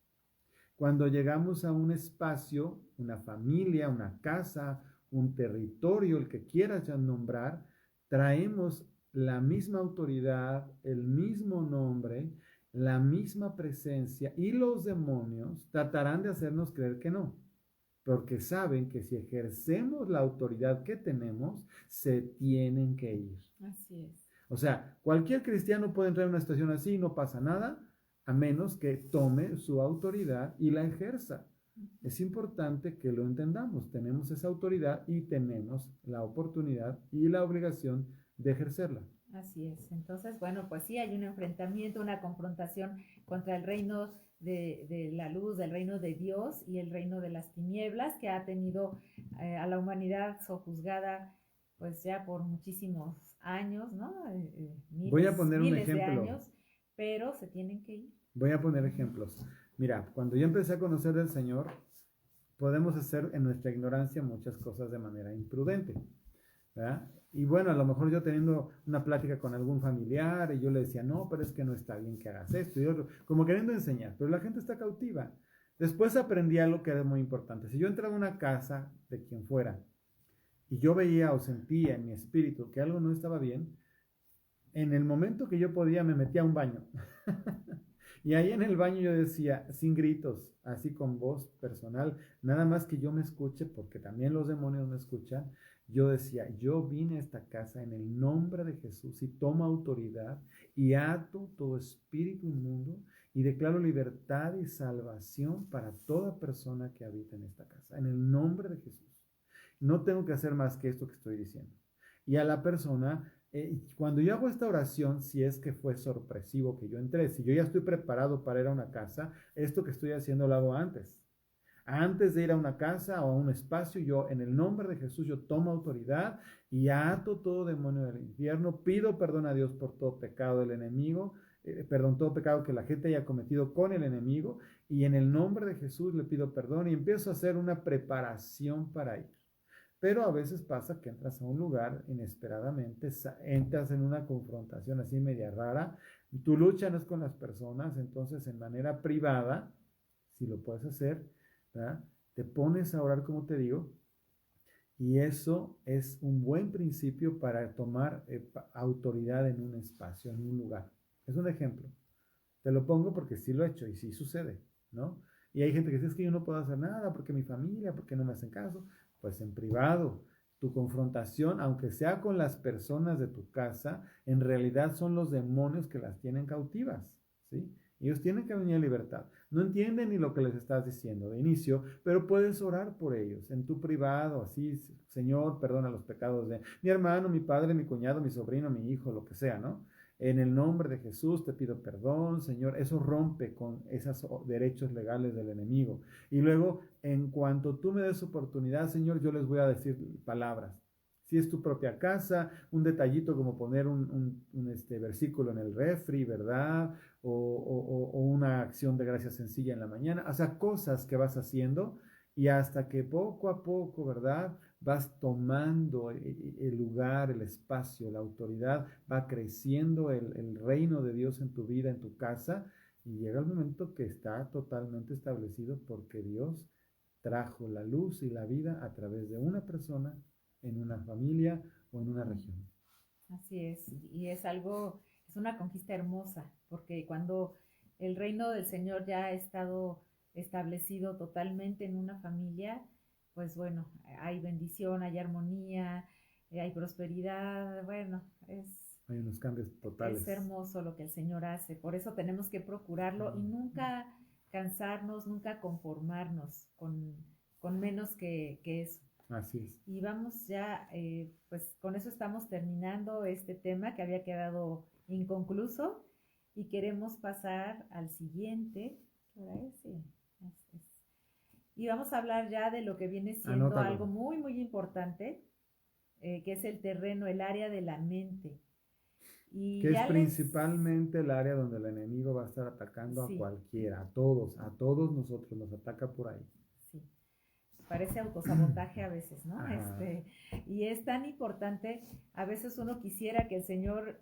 Cuando llegamos a un espacio, una familia, una casa, un territorio, el que quieras ya nombrar, traemos la misma autoridad, el mismo nombre, la misma presencia y los demonios tratarán de hacernos creer que no. Porque saben que si ejercemos la autoridad que tenemos, se tienen que ir. Así es. O sea, cualquier cristiano puede entrar en una situación así y no pasa nada, a menos que tome su autoridad y la ejerza. Es importante que lo entendamos. Tenemos esa autoridad y tenemos la oportunidad y la obligación de ejercerla. Así es. Entonces, bueno, pues sí, hay un enfrentamiento, una confrontación contra el reino de la luz, del reino de Dios y el reino de las tinieblas que ha tenido a la humanidad sojuzgada pues ya por muchísimos años, ¿no? Voy a poner un miles de ejemplo. años, pero se tienen que ir. Voy a poner ejemplos. Mira, cuando yo empecé a conocer al Señor, podemos hacer en nuestra ignorancia muchas cosas de manera imprudente, ¿verdad? Y bueno, a lo mejor yo teniendo una plática con algún familiar y yo le decía, no, pero es que no está bien que hagas esto y otro, como queriendo enseñar, pero la gente está cautiva. Después aprendí algo que era muy importante. Si yo entraba a una casa de quien fuera y yo veía o sentía en mi espíritu que algo no estaba bien, en el momento que yo podía me metía a un baño. Y ahí en el baño yo decía, sin gritos, así con voz personal, nada más que yo me escuche, porque también los demonios me escuchan, yo decía, yo vine a esta casa en el nombre de Jesús y tomo autoridad y ato todo espíritu inmundo y declaro libertad y salvación para toda persona que habita en esta casa, en el nombre de Jesús. No tengo que hacer más que esto que estoy diciendo. Y a la persona, cuando yo hago esta oración, si es que fue sorpresivo que yo entré, si yo ya estoy preparado para ir a una casa, esto que estoy haciendo lo hago antes. Antes de ir a una casa o a un espacio, yo en el nombre de Jesús, yo tomo autoridad y ato todo demonio del infierno, pido perdón a Dios por todo pecado del enemigo, todo pecado que la gente haya cometido con el enemigo, y en el nombre de Jesús le pido perdón y empiezo a hacer una preparación para ir. Pero a veces pasa que entras a un lugar inesperadamente, entras en una confrontación así media rara, tu lucha no es con las personas, entonces en manera privada, si lo puedes hacer, ¿verdad? Te pones a orar como te digo, y eso es un buen principio para tomar autoridad en un espacio, en un lugar. Es un ejemplo. Te lo pongo porque sí lo he hecho y sí sucede, ¿no? Y hay gente que dice, es que yo no puedo hacer nada porque mi familia, porque no me hacen caso. Pues en privado, tu confrontación, aunque sea con las personas de tu casa, en realidad son los demonios que las tienen cautivas, ¿sí? Ellos tienen que venir a libertad. No entienden ni lo que les estás diciendo de inicio, pero puedes orar por ellos en tu privado, así, Señor, perdona los pecados de mi hermano, mi padre, mi cuñado, mi sobrino, mi hijo, lo que sea, ¿no? En el nombre de Jesús te pido perdón, Señor. Eso rompe con esos derechos legales del enemigo. Y luego, en cuanto tú me des oportunidad, Señor, yo les voy a decir palabras. Si es tu propia casa, un detallito como poner un versículo en el refri, ¿verdad? O una acción de gracia sencilla en la mañana. O sea, cosas que vas haciendo y hasta que poco a poco, ¿verdad? Vas tomando el lugar, el espacio, la autoridad, va creciendo el reino de Dios en tu vida, en tu casa, y llega el momento que está totalmente establecido porque Dios trajo la luz y la vida a través de una persona, en una familia o en una región. Así es, y es algo, es una conquista hermosa, porque cuando el reino del Señor ya ha estado establecido totalmente en una familia, pues bueno, hay bendición, hay armonía, hay prosperidad, bueno, hay unos cambios totales. Es hermoso lo que el Señor hace, por eso tenemos que procurarlo y nunca cansarnos, nunca conformarnos con menos que eso. Así es. Y vamos ya, pues con eso estamos terminando este tema que había quedado inconcluso y queremos pasar al siguiente. ¿Qué hora es? Sí, es. Y vamos a hablar ya de lo que viene siendo Anótalo. Algo muy, muy importante, que es el terreno, el área de la mente. Y que es principalmente el área donde el enemigo va a estar atacando sí. a cualquiera, a todos nosotros nos ataca por ahí. Sí, parece autosabotaje a veces, ¿no? Y es tan importante, a veces uno quisiera que el Señor,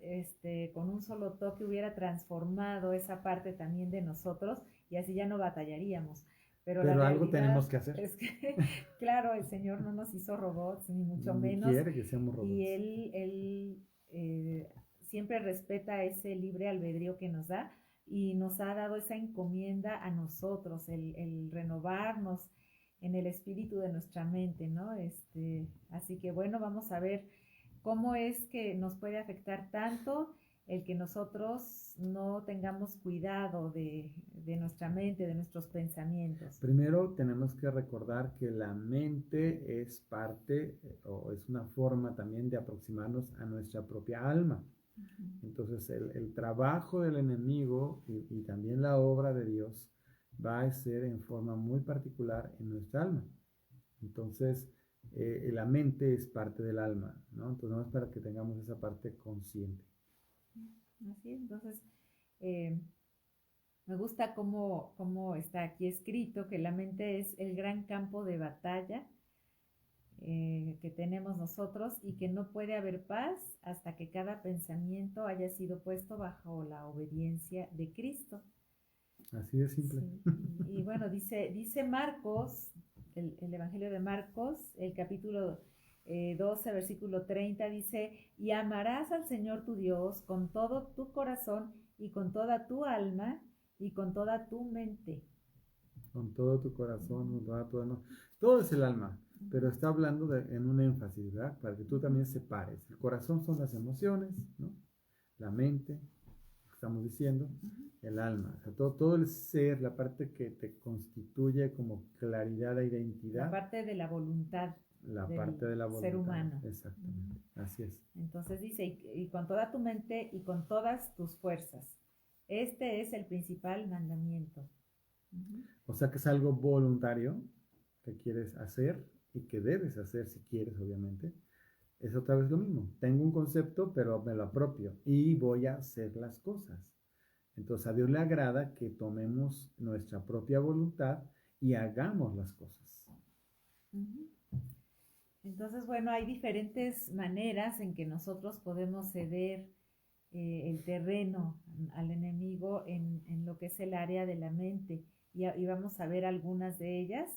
con un solo toque hubiera transformado esa parte también de nosotros y así ya no batallaríamos. Pero algo tenemos que hacer. Es que, claro, el Señor no nos hizo robots, ni mucho menos. Quiere que seamos robots. Y Él siempre respeta ese libre albedrío que nos da y nos ha dado esa encomienda a nosotros, el renovarnos en el espíritu de nuestra mente, ¿no? Así que bueno, vamos a ver cómo es que nos puede afectar tanto el que nosotros no tengamos cuidado de nuestra mente, de nuestros pensamientos. Primero tenemos que recordar que la mente es parte o es una forma también de aproximarnos a nuestra propia alma. Entonces el trabajo del enemigo y también la obra de Dios va a ser en forma muy particular en nuestra alma. Entonces la mente es parte del alma, ¿no? Entonces no es para que tengamos esa parte consciente. Así es, entonces Me gusta cómo está aquí escrito que la mente es el gran campo de batalla que tenemos nosotros y que no puede haber paz hasta que cada pensamiento haya sido puesto bajo la obediencia de Cristo. Así de simple. Sí. Y bueno, dice Marcos, el Evangelio de Marcos, el capítulo 12, versículo 30, dice, y amarás al Señor tu Dios con todo tu corazón y con toda tu alma y con toda tu mente. Con todo tu corazón, con toda tu alma. Todo es el alma, pero está hablando en un énfasis, ¿verdad? Para que tú también separes. El corazón son las emociones, ¿no? La mente, estamos diciendo, el alma. O sea, todo el ser, la parte que te constituye como claridad de identidad. La parte de la voluntad. La parte de la voluntad. Ser humano. Exactamente, así es. Entonces dice, y con toda tu mente y con todas tus fuerzas. Este es el principal mandamiento. O sea que es algo voluntario que quieres hacer y que debes hacer si quieres, obviamente. Es otra vez lo mismo. Tengo un concepto, pero me lo apropio y voy a hacer las cosas. Entonces a Dios le agrada que tomemos nuestra propia voluntad y hagamos las cosas. Entonces, bueno, hay diferentes maneras en que nosotros podemos ceder el terreno al enemigo en lo que es el área de la mente. Y vamos a ver algunas de ellas.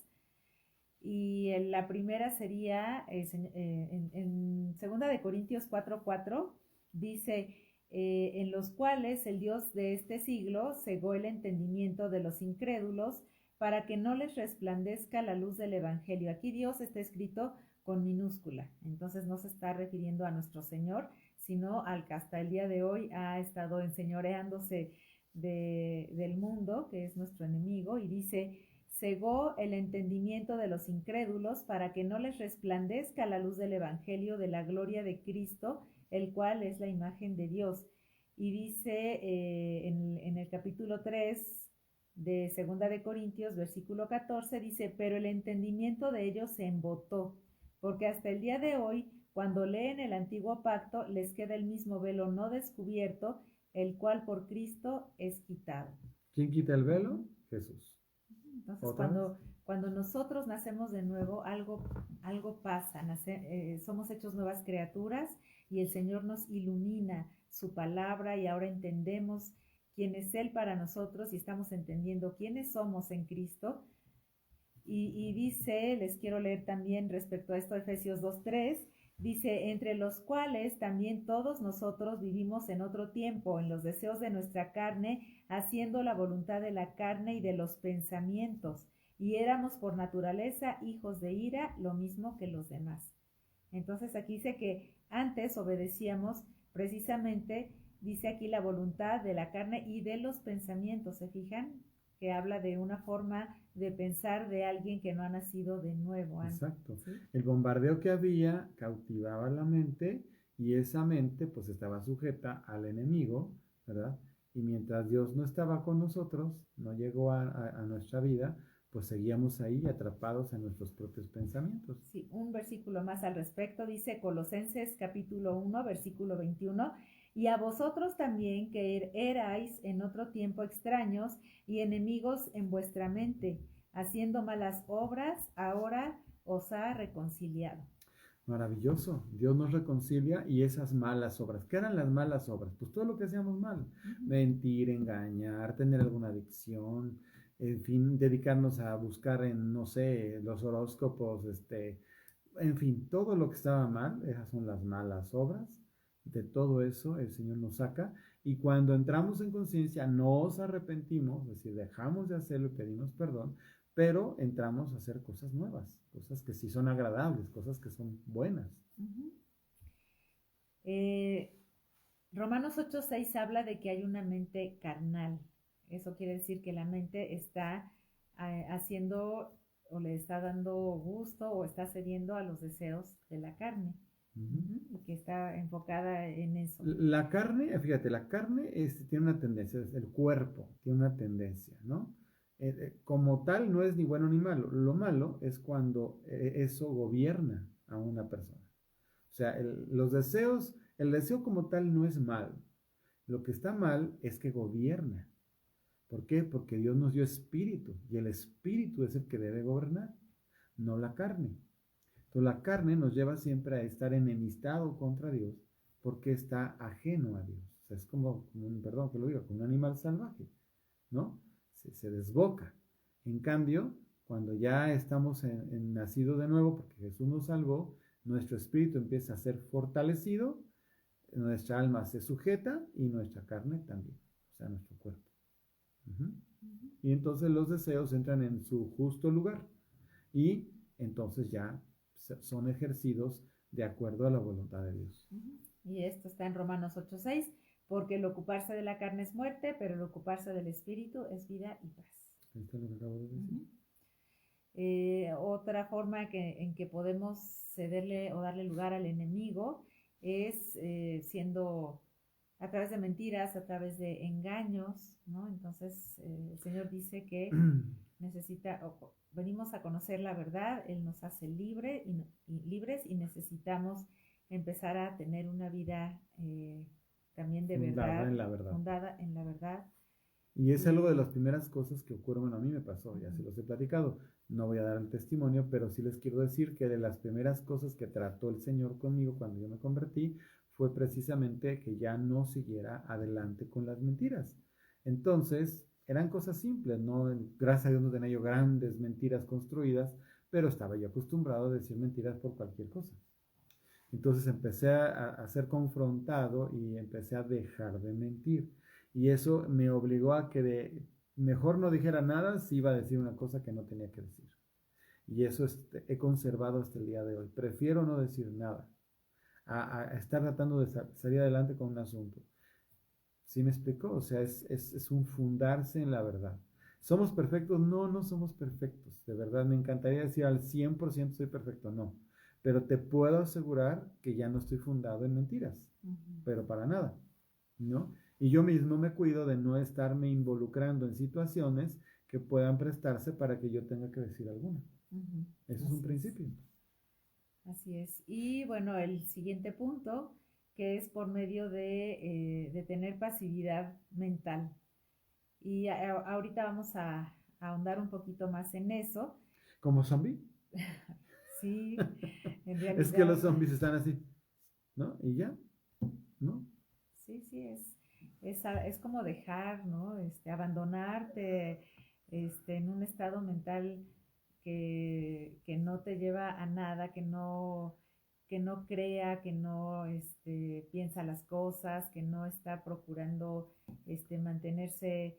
Y la primera sería en 2 de Corintios 4:4, dice, en los cuales el Dios de este siglo cegó el entendimiento de los incrédulos para que no les resplandezca la luz del Evangelio. Aquí Dios está escrito con minúscula, entonces no se está refiriendo a nuestro Señor, sino al que hasta el día de hoy ha estado enseñoreándose del mundo, que es nuestro enemigo, y dice, cegó el entendimiento de los incrédulos para que no les resplandezca la luz del Evangelio de la gloria de Cristo, el cual es la imagen de Dios. Y dice en el capítulo 3 de 2 de Corintios, versículo 14, dice, pero el entendimiento de ellos se embotó, porque hasta el día de hoy, cuando leen el antiguo pacto, les queda el mismo velo no descubierto, el cual por Cristo es quitado. ¿Quién quita el velo? Jesús. Entonces, cuando nosotros nacemos de nuevo, algo pasa, somos hechos nuevas criaturas y el Señor nos ilumina su palabra y ahora entendemos quién es Él para nosotros y estamos entendiendo quiénes somos en Cristo. Y dice, les quiero leer también respecto a esto, Efesios 2:3, dice, entre los cuales también todos nosotros vivimos en otro tiempo, en los deseos de nuestra carne, haciendo la voluntad de la carne y de los pensamientos, y éramos por naturaleza hijos de ira, lo mismo que los demás. Entonces aquí dice que antes obedecíamos precisamente, dice aquí la voluntad de la carne y de los pensamientos, ¿se fijan? Que habla de una forma de pensar de alguien que no ha nacido de nuevo antes. Exacto. ¿Sí? El bombardeo que había cautivaba la mente y esa mente pues estaba sujeta al enemigo, ¿verdad? Y mientras Dios no estaba con nosotros, no llegó a nuestra vida, pues seguíamos ahí atrapados en nuestros propios pensamientos. Sí, un versículo más al respecto dice Colosenses capítulo 1, versículo 21, y a vosotros también que erais en otro tiempo extraños y enemigos en vuestra mente, haciendo malas obras, ahora os ha reconciliado. Maravilloso, Dios nos reconcilia y esas malas obras. ¿Qué eran las malas obras? Pues todo lo que hacíamos mal, mentir, engañar, tener alguna adicción, en fin, dedicarnos a buscar en, no sé, los horóscopos, en fin, todo lo que estaba mal, esas son las malas obras. De todo eso el Señor nos saca y cuando entramos en conciencia nos arrepentimos, es decir, dejamos de hacerlo y pedimos perdón, pero entramos a hacer cosas nuevas, cosas que sí son agradables, cosas que son buenas. Romanos 8:6 habla de que hay una mente carnal. Eso quiere decir que la mente está haciendo o le está dando gusto o está cediendo a los deseos de la carne. Y que está enfocada en eso. La carne, fíjate, la carne tiene una tendencia, el cuerpo tiene una tendencia, ¿no? Como tal no es ni bueno ni malo. Lo malo es cuando eso gobierna a una persona. O sea, los deseos, el deseo como tal no es mal. Lo que está mal es que gobierna. ¿Por qué? Porque Dios nos dio espíritu y el espíritu es el que debe gobernar, no la carne. Entonces la carne nos lleva siempre a estar enemistado contra Dios porque está ajeno a Dios. O sea, es perdón que lo diga, como un animal salvaje, ¿no? Se desboca. En cambio, cuando ya estamos en nacido de nuevo, porque Jesús nos salvó, nuestro espíritu empieza a ser fortalecido, nuestra alma se sujeta y nuestra carne también, o sea, nuestro cuerpo. Y entonces los deseos entran en su justo lugar y entonces ya son ejercidos de acuerdo a la voluntad de Dios. Y esto está en Romanos 8:6, porque el ocuparse de la carne es muerte, pero el ocuparse del espíritu es vida y paz. Ahí está lo que acabo de decir. Otra forma en que podemos cederle o darle lugar al enemigo es siendo a través de mentiras, a través de engaños, ¿no? Entonces el Señor dice que venimos a conocer la verdad, Él nos hace libres y necesitamos empezar a tener una vida también de verdad, fundada en la verdad. Y es algo de las primeras cosas que ocurren. Bueno, a mí me pasó, ya se los he platicado, no voy a dar el testimonio, pero sí les quiero decir que de las primeras cosas que trató el Señor conmigo cuando yo me convertí fue precisamente que ya no siguiera adelante con las mentiras. Entonces, eran cosas simples, ¿no? Gracias a Dios no tenía yo grandes mentiras construidas, pero estaba yo acostumbrado a decir mentiras por cualquier cosa. Entonces empecé a ser confrontado y empecé a dejar de mentir. Y eso me obligó a que mejor no dijera nada si iba a decir una cosa que no tenía que decir. Y eso he conservado hasta el día de hoy. Prefiero no decir nada a estar tratando de salir adelante con un asunto. ¿Sí me explicó? O sea, es un fundarse en la verdad. ¿Somos perfectos? No, no somos perfectos. De verdad, me encantaría decir al 100% soy perfecto. No. Pero te puedo asegurar que ya no estoy fundado en mentiras. Pero para nada, ¿no? Y yo mismo me cuido de no estarme involucrando en situaciones que puedan prestarse para que yo tenga que decir alguna. Eso es un principio. Así es. Y bueno, el siguiente punto, que es por medio de tener pasividad mental. Y ahorita vamos a ahondar un poquito más en eso. ¿Como zombie? Sí, en realidad. Es que los zombies están así, ¿no? Y ya, ¿no? Sí, es como dejar, ¿no? Abandonarte en un estado mental que no te lleva a nada, que no crea, que no piensa las cosas, que no está procurando mantenerse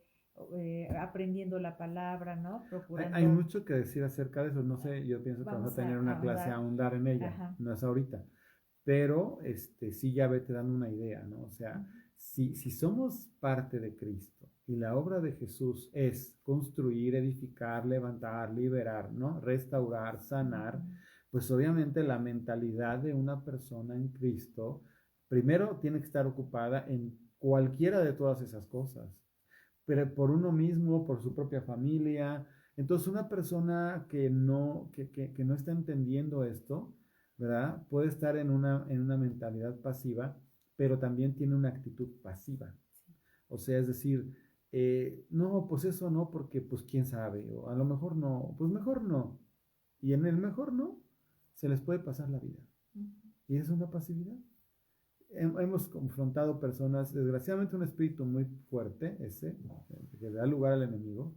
aprendiendo la palabra, ¿no? Procurando. Hay mucho que decir acerca de eso, no sé, yo pienso que vamos a tener una clase a ahondar en ella, Ajá. No es ahorita, pero sí ya te dan una idea, ¿no? O sea, si somos parte de Cristo y la obra de Jesús es construir, edificar, levantar, liberar, ¿no? Restaurar, sanar, pues obviamente la mentalidad de una persona en Cristo primero tiene que estar ocupada en cualquiera de todas esas cosas, pero por uno mismo, por su propia familia. Entonces una persona que no está entendiendo esto, ¿verdad? Puede estar en una mentalidad pasiva, pero también tiene una actitud pasiva. O sea, es decir, no, pues eso no, porque pues quién sabe, o a lo mejor no, pues mejor no. Y en el mejor no, se les puede pasar la vida. Y es una pasividad. Hemos confrontado personas, desgraciadamente un espíritu muy fuerte, que da lugar al enemigo,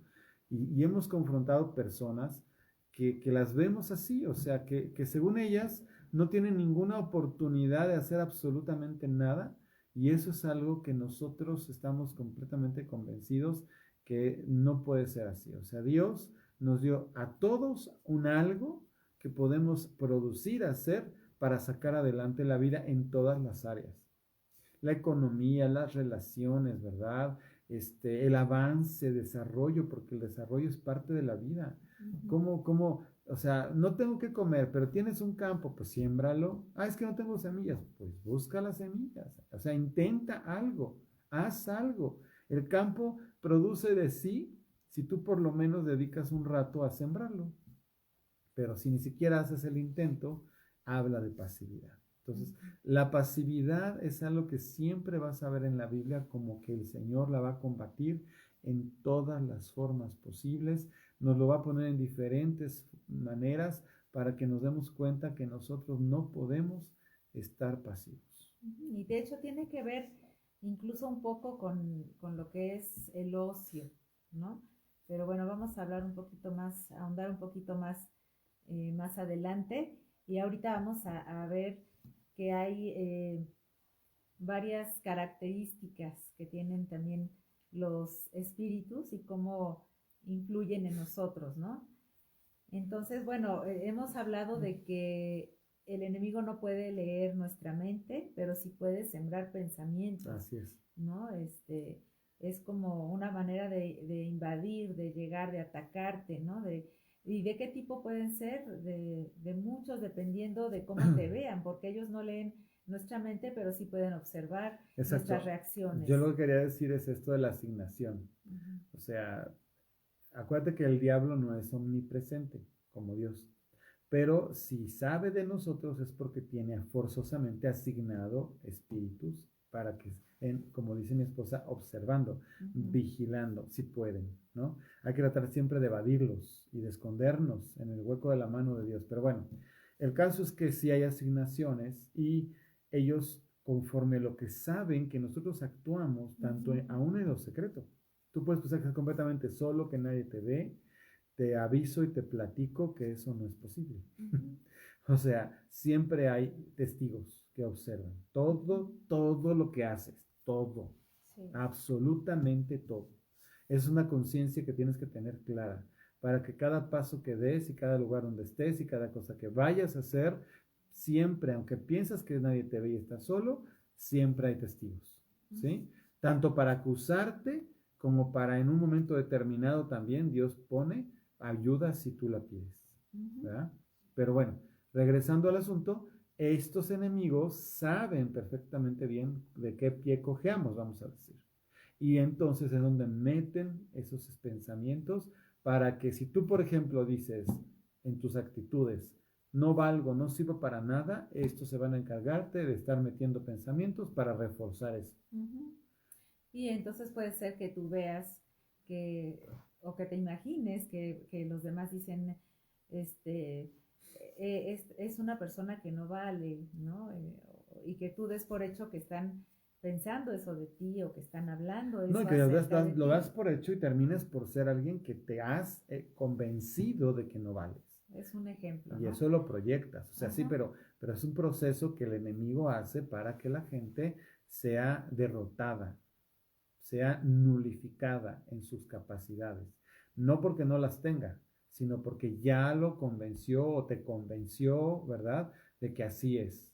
y hemos confrontado personas que las vemos así, o sea, que según ellas no tienen ninguna oportunidad de hacer absolutamente nada, y eso es algo que nosotros estamos completamente convencidos que no puede ser así. O sea, Dios nos dio a todos un algo que podemos producir, hacer, para sacar adelante la vida en todas las áreas. La economía, las relaciones, ¿verdad? El avance, desarrollo, porque el desarrollo es parte de la vida. O sea, no tengo que comer, pero tienes un campo, pues siémbralo. Es que no tengo semillas, pues busca las semillas. O sea, intenta algo, haz algo. El campo produce de sí si tú por lo menos dedicas un rato a sembrarlo. Pero si ni siquiera haces el intento, habla de pasividad. Entonces, la pasividad es algo que siempre vas a ver en la Biblia como que el Señor la va a combatir en todas las formas posibles, nos lo va a poner en diferentes maneras para que nos demos cuenta que nosotros no podemos estar pasivos. Y de hecho tiene que ver incluso un poco con lo que es el ocio, ¿no? Pero bueno, vamos a hablar un poquito más, a ahondar un poquito más, más adelante. Y ahorita vamos a ver que hay varias características que tienen también los espíritus y cómo influyen en nosotros, ¿no? Entonces, bueno, hemos hablado de que el enemigo no puede leer nuestra mente, pero sí puede sembrar pensamientos. Así es. ¿No? Es como una manera de invadir, de llegar, de atacarte, ¿no? ¿Y de qué tipo pueden ser? De muchos, dependiendo de cómo te vean, porque ellos no leen nuestra mente, pero sí pueden observar nuestras reacciones. Yo lo que quería decir es esto de la asignación. O sea, acuérdate que el diablo no es omnipresente como Dios, pero si sabe de nosotros es porque tiene forzosamente asignado espíritus para que, como dice mi esposa, observando, vigilando, si pueden, ¿no? Hay que tratar siempre de evadirlos y de escondernos en el hueco de la mano de Dios. Pero bueno, el caso es que sí hay asignaciones y ellos, conforme lo que saben que nosotros actuamos, tanto aún en lo secreto. Tú puedes estar completamente solo, que nadie te ve. Te aviso y te platico que eso no es posible. O sea, siempre hay testigos que observan todo lo que haces, todo, absolutamente todo. Es una conciencia que tienes que tener clara para que cada paso que des y cada lugar donde estés y cada cosa que vayas a hacer, siempre, aunque piensas que nadie te ve y estás solo, siempre hay testigos, ¿sí? Tanto para acusarte como para en un momento determinado también Dios pone ayuda si tú la pides, ¿verdad? Pero bueno, regresando al asunto, estos enemigos saben perfectamente bien de qué pie cojeamos, vamos a decir. Y entonces es donde meten esos pensamientos para que si tú, por ejemplo, dices en tus actitudes, no valgo, no sirvo para nada, estos se van a encargarte de estar metiendo pensamientos para reforzar eso. Y entonces puede ser que tú veas o que te imagines que los demás dicen, es una persona que no vale, ¿no? Y que tú des por hecho que están pensando eso de ti o que están hablando eso. No, y que lo das por hecho y terminas por ser alguien que te has convencido de que no vales. Es un ejemplo, y ¿no? eso lo proyectas. O sea, sí, pero es un proceso que el enemigo hace para que la gente sea derrotada, sea nulificada en sus capacidades. No porque no las tenga, sino porque ya lo convenció o te convenció, ¿verdad?, de que así es.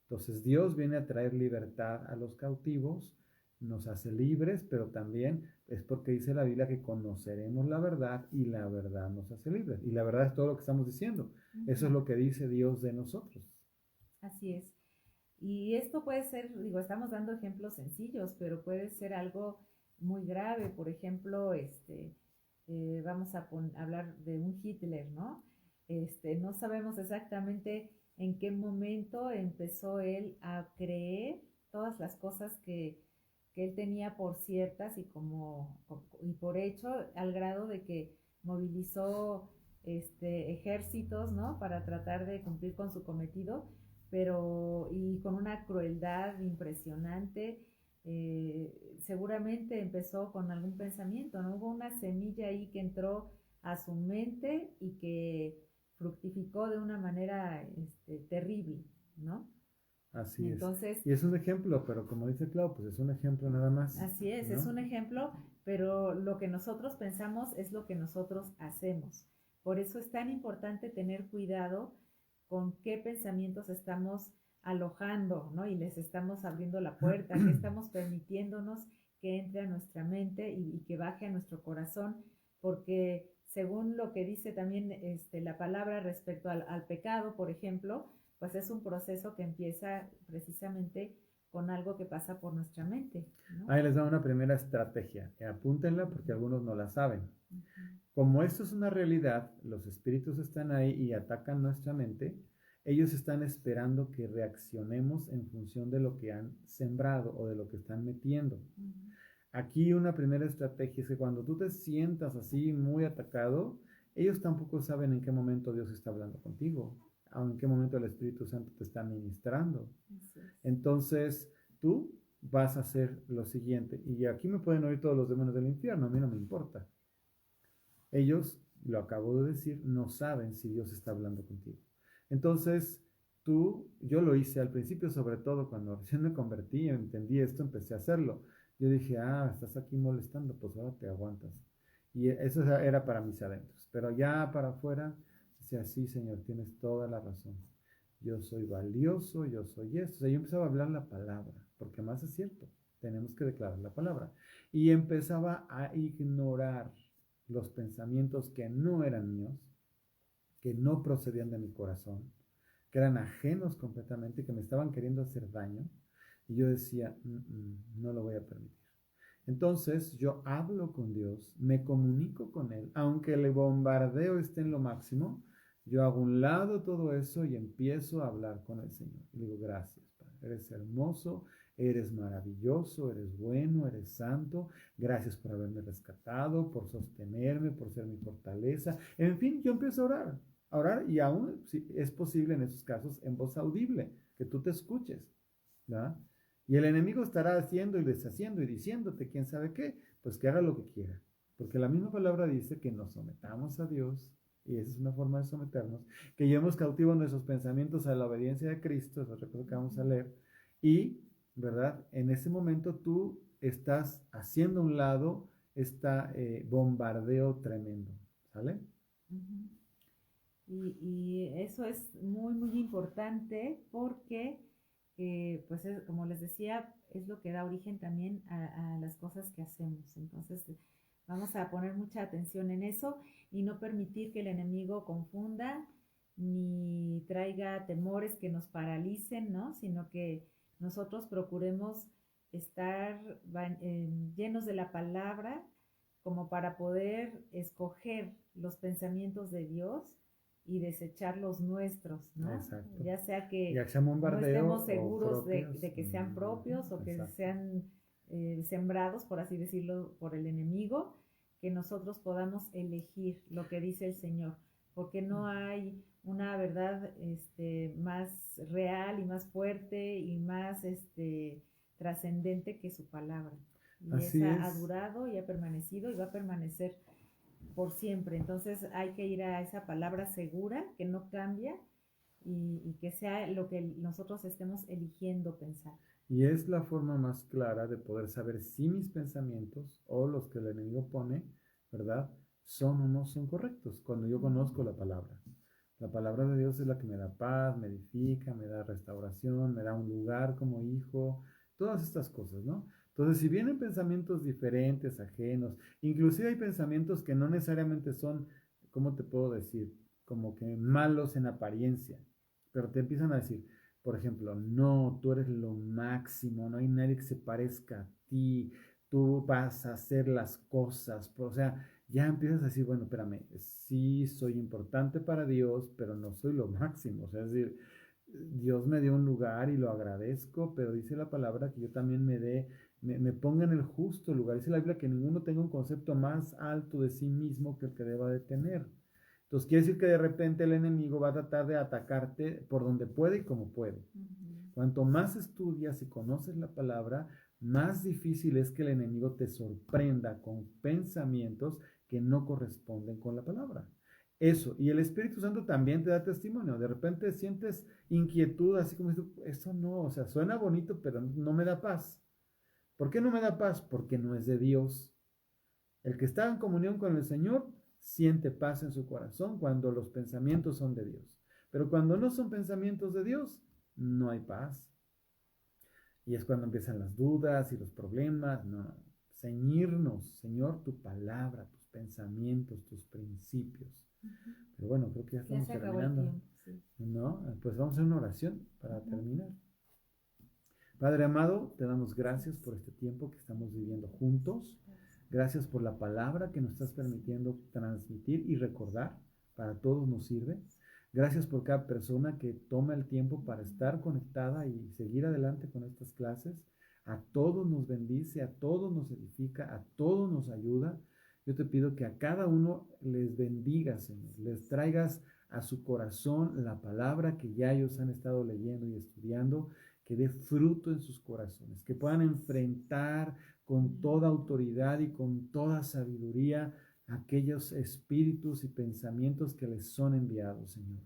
Entonces Dios viene a traer libertad a los cautivos, nos hace libres, pero también es porque dice la Biblia que conoceremos la verdad y la verdad nos hace libres. Y la verdad es todo lo que estamos diciendo. Eso es lo que dice Dios de nosotros. Así es. Y esto puede ser, digo, estamos dando ejemplos sencillos, pero puede ser algo muy grave. Por ejemplo, vamos a hablar de un Hitler, ¿no? No sabemos exactamente en qué momento empezó él a creer todas las cosas que él tenía por ciertas y por hecho, al grado de que movilizó ejércitos, ¿no? Para tratar de cumplir con su cometido, y con una crueldad impresionante. Seguramente empezó con algún pensamiento, ¿no? Hubo una semilla ahí que entró a su mente y que fructificó de una manera terrible, ¿no? Así entonces, es. Y es un ejemplo, pero como dice Clau, pues es un ejemplo nada más. Así es, ¿no? Es un ejemplo, pero lo que nosotros pensamos es lo que nosotros hacemos. Por eso es tan importante tener cuidado con qué pensamientos estamos alojando, ¿no? Y les estamos abriendo la puerta, que estamos permitiéndonos que entre a nuestra mente y que baje a nuestro corazón, porque según lo que dice también la palabra respecto al pecado, por ejemplo, pues es un proceso que empieza precisamente con algo que pasa por nuestra mente, ¿no? Ahí les da una primera estrategia. Apúntenla porque algunos no la saben. Como esto es una realidad, los espíritus están ahí y atacan nuestra mente. Ellos están esperando que reaccionemos en función de lo que han sembrado o de lo que están metiendo. Aquí una primera estrategia es que cuando tú te sientas así muy atacado, ellos tampoco saben en qué momento Dios está hablando contigo, o en qué momento el Espíritu Santo te está ministrando. Entonces, tú vas a hacer lo siguiente, y aquí me pueden oír todos los demonios del infierno, a mí no me importa. Ellos, lo acabo de decir, no saben si Dios está hablando contigo. Entonces, yo lo hice al principio, sobre todo cuando recién me convertí, entendí esto, empecé a hacerlo. Yo dije, estás aquí molestando, pues ahora te aguantas. Y eso era para mis adentros. Pero ya para afuera, decía, sí, Señor, tienes toda la razón. Yo soy valioso, yo soy esto. O sea, yo empezaba a hablar la palabra, porque más es cierto, tenemos que declarar la palabra. Y empezaba a ignorar los pensamientos que no eran míos, que no procedían de mi corazón, que eran ajenos completamente, que me estaban queriendo hacer daño. Y yo decía, no lo voy a permitir. Entonces yo hablo con Dios, me comunico con Él, aunque el bombardeo esté en lo máximo, yo hago un lado todo eso y empiezo a hablar con el Señor. Y digo, gracias, Padre, eres hermoso, eres maravilloso, eres bueno, eres santo, gracias por haberme rescatado, por sostenerme, por ser mi fortaleza. En fin, yo empiezo a orar y aún si es posible en esos casos en voz audible, que tú te escuches, ¿verdad? Y el enemigo estará haciendo y deshaciendo y diciéndote quién sabe qué, pues que haga lo que quiera. Porque la misma palabra dice que nos sometamos a Dios, y esa es una forma de someternos, que llevemos cautivos nuestros pensamientos a la obediencia de Cristo, es otra cosa que vamos a leer, y, ¿verdad? En ese momento tú estás haciendo a un lado este bombardeo tremendo, ¿sale? Y eso es muy, muy importante porque pues como les decía, es lo que da origen también a las cosas que hacemos. Entonces, vamos a poner mucha atención en eso y no permitir que el enemigo confunda ni traiga temores que nos paralicen, ¿no? Sino que nosotros procuremos estar llenos de la palabra como para poder escoger los pensamientos de Dios y desechar los nuestros, ¿no? Exacto. Ya sea que ya sea no estemos seguros propios, de que sean propios o que exacto. sean sembrados, por así decirlo, por el enemigo, que nosotros podamos elegir lo que dice el Señor, porque no hay una verdad más real y más fuerte y más trascendente que su palabra. Y Así esa ha es. durado y ha permanecido y va a permanecer por siempre. Entonces hay que ir a esa palabra segura que no cambia y que sea lo que nosotros estemos eligiendo pensar. Y es la forma más clara de poder saber si mis pensamientos o los que el enemigo pone, ¿verdad? Son o no son correctos cuando yo conozco la palabra. La palabra de Dios es la que me da paz, me edifica, me da restauración, me da un lugar como hijo, todas estas cosas, ¿no? Entonces, si vienen pensamientos diferentes, ajenos, inclusive hay pensamientos que no necesariamente son, ¿cómo te puedo decir? Como que malos en apariencia, pero te empiezan a decir, por ejemplo, no, tú eres lo máximo, no hay nadie que se parezca a ti, tú vas a hacer las cosas, o sea, ya empiezas a decir, bueno, espérame, sí soy importante para Dios, pero no soy lo máximo, o sea, es decir, Dios me dio un lugar y lo agradezco, pero dice la palabra que yo también me ponga en el justo lugar. Dice la Biblia que ninguno tenga un concepto más alto de sí mismo que el que deba de tener. Entonces quiere decir que de repente el enemigo va a tratar de atacarte por donde puede y como puede. Cuanto más estudias y conoces la palabra, más difícil es que el enemigo te sorprenda con pensamientos que no corresponden con la palabra. Eso, y el Espíritu Santo también te da testimonio. De repente sientes inquietud, así como eso no, o sea, suena bonito, pero no me da paz. ¿Por qué no me da paz? Porque no es de Dios. El que está en comunión con el Señor siente paz en su corazón cuando los pensamientos son de Dios. Pero cuando no son pensamientos de Dios, no hay paz. Y es cuando empiezan las dudas y los problemas. No, ceñirnos, Señor, tu palabra, tus pensamientos, tus principios. Pero bueno, creo que ya estamos terminando. Tiempo, sí. ¿No? Pues vamos a hacer una oración para terminar. Padre amado, te damos gracias por este tiempo que estamos viviendo juntos. Gracias por la palabra que nos estás permitiendo transmitir y recordar. Para todos nos sirve. Gracias por cada persona que toma el tiempo para estar conectada y seguir adelante con estas clases. a todos nos bendice, a todos nos edifica, a todos nos ayuda. Yo te pido que a cada uno les bendigas, Señor, les traigas a su corazón la palabra que ya ellos han estado leyendo y estudiando, que dé fruto en sus corazones, que puedan enfrentar con toda autoridad y con toda sabiduría aquellos espíritus y pensamientos que les son enviados, Señor.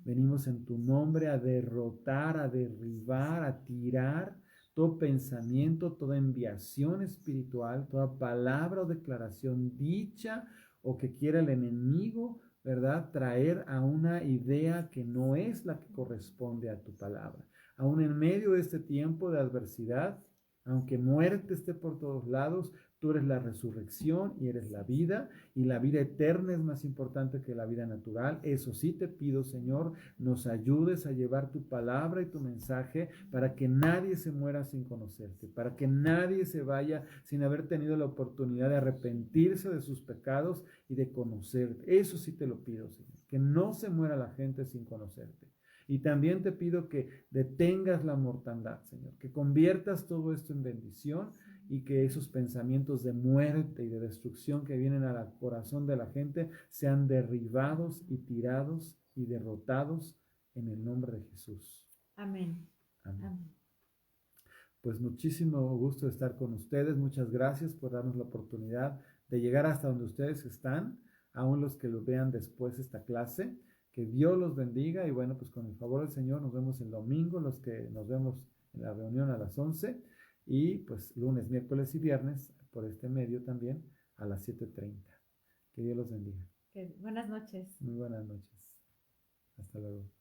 Venimos en tu nombre a derrotar, a derribar, a tirar todo pensamiento, toda enviación espiritual, toda palabra o declaración dicha o que quiera el enemigo, ¿verdad? Traer a una idea que no es la que corresponde a tu palabra. Aún en medio de este tiempo de adversidad, aunque muerte esté por todos lados, tú eres la resurrección y eres la vida eterna es más importante que la vida natural. Eso sí te pido, Señor, nos ayudes a llevar tu palabra y tu mensaje para que nadie se muera sin conocerte, para que nadie se vaya sin haber tenido la oportunidad de arrepentirse de sus pecados y de conocerte. Eso sí te lo pido, Señor, que no se muera la gente sin conocerte. Y también te pido que detengas la mortandad, Señor, que conviertas todo esto en bendición y que esos pensamientos de muerte y de destrucción que vienen al corazón de la gente sean derribados y tirados y derrotados en el nombre de Jesús. Amén. Amén. Amén. Pues muchísimo gusto de estar con ustedes. Muchas gracias por darnos la oportunidad de llegar hasta donde ustedes están, aún los que lo vean después esta clase. Que Dios los bendiga y bueno, pues con el favor del Señor nos vemos el domingo, los que nos vemos en la reunión a las 11 y pues lunes, miércoles y viernes por este medio también a las 7:30. Que Dios los bendiga. Buenas noches. Muy buenas noches. Hasta luego.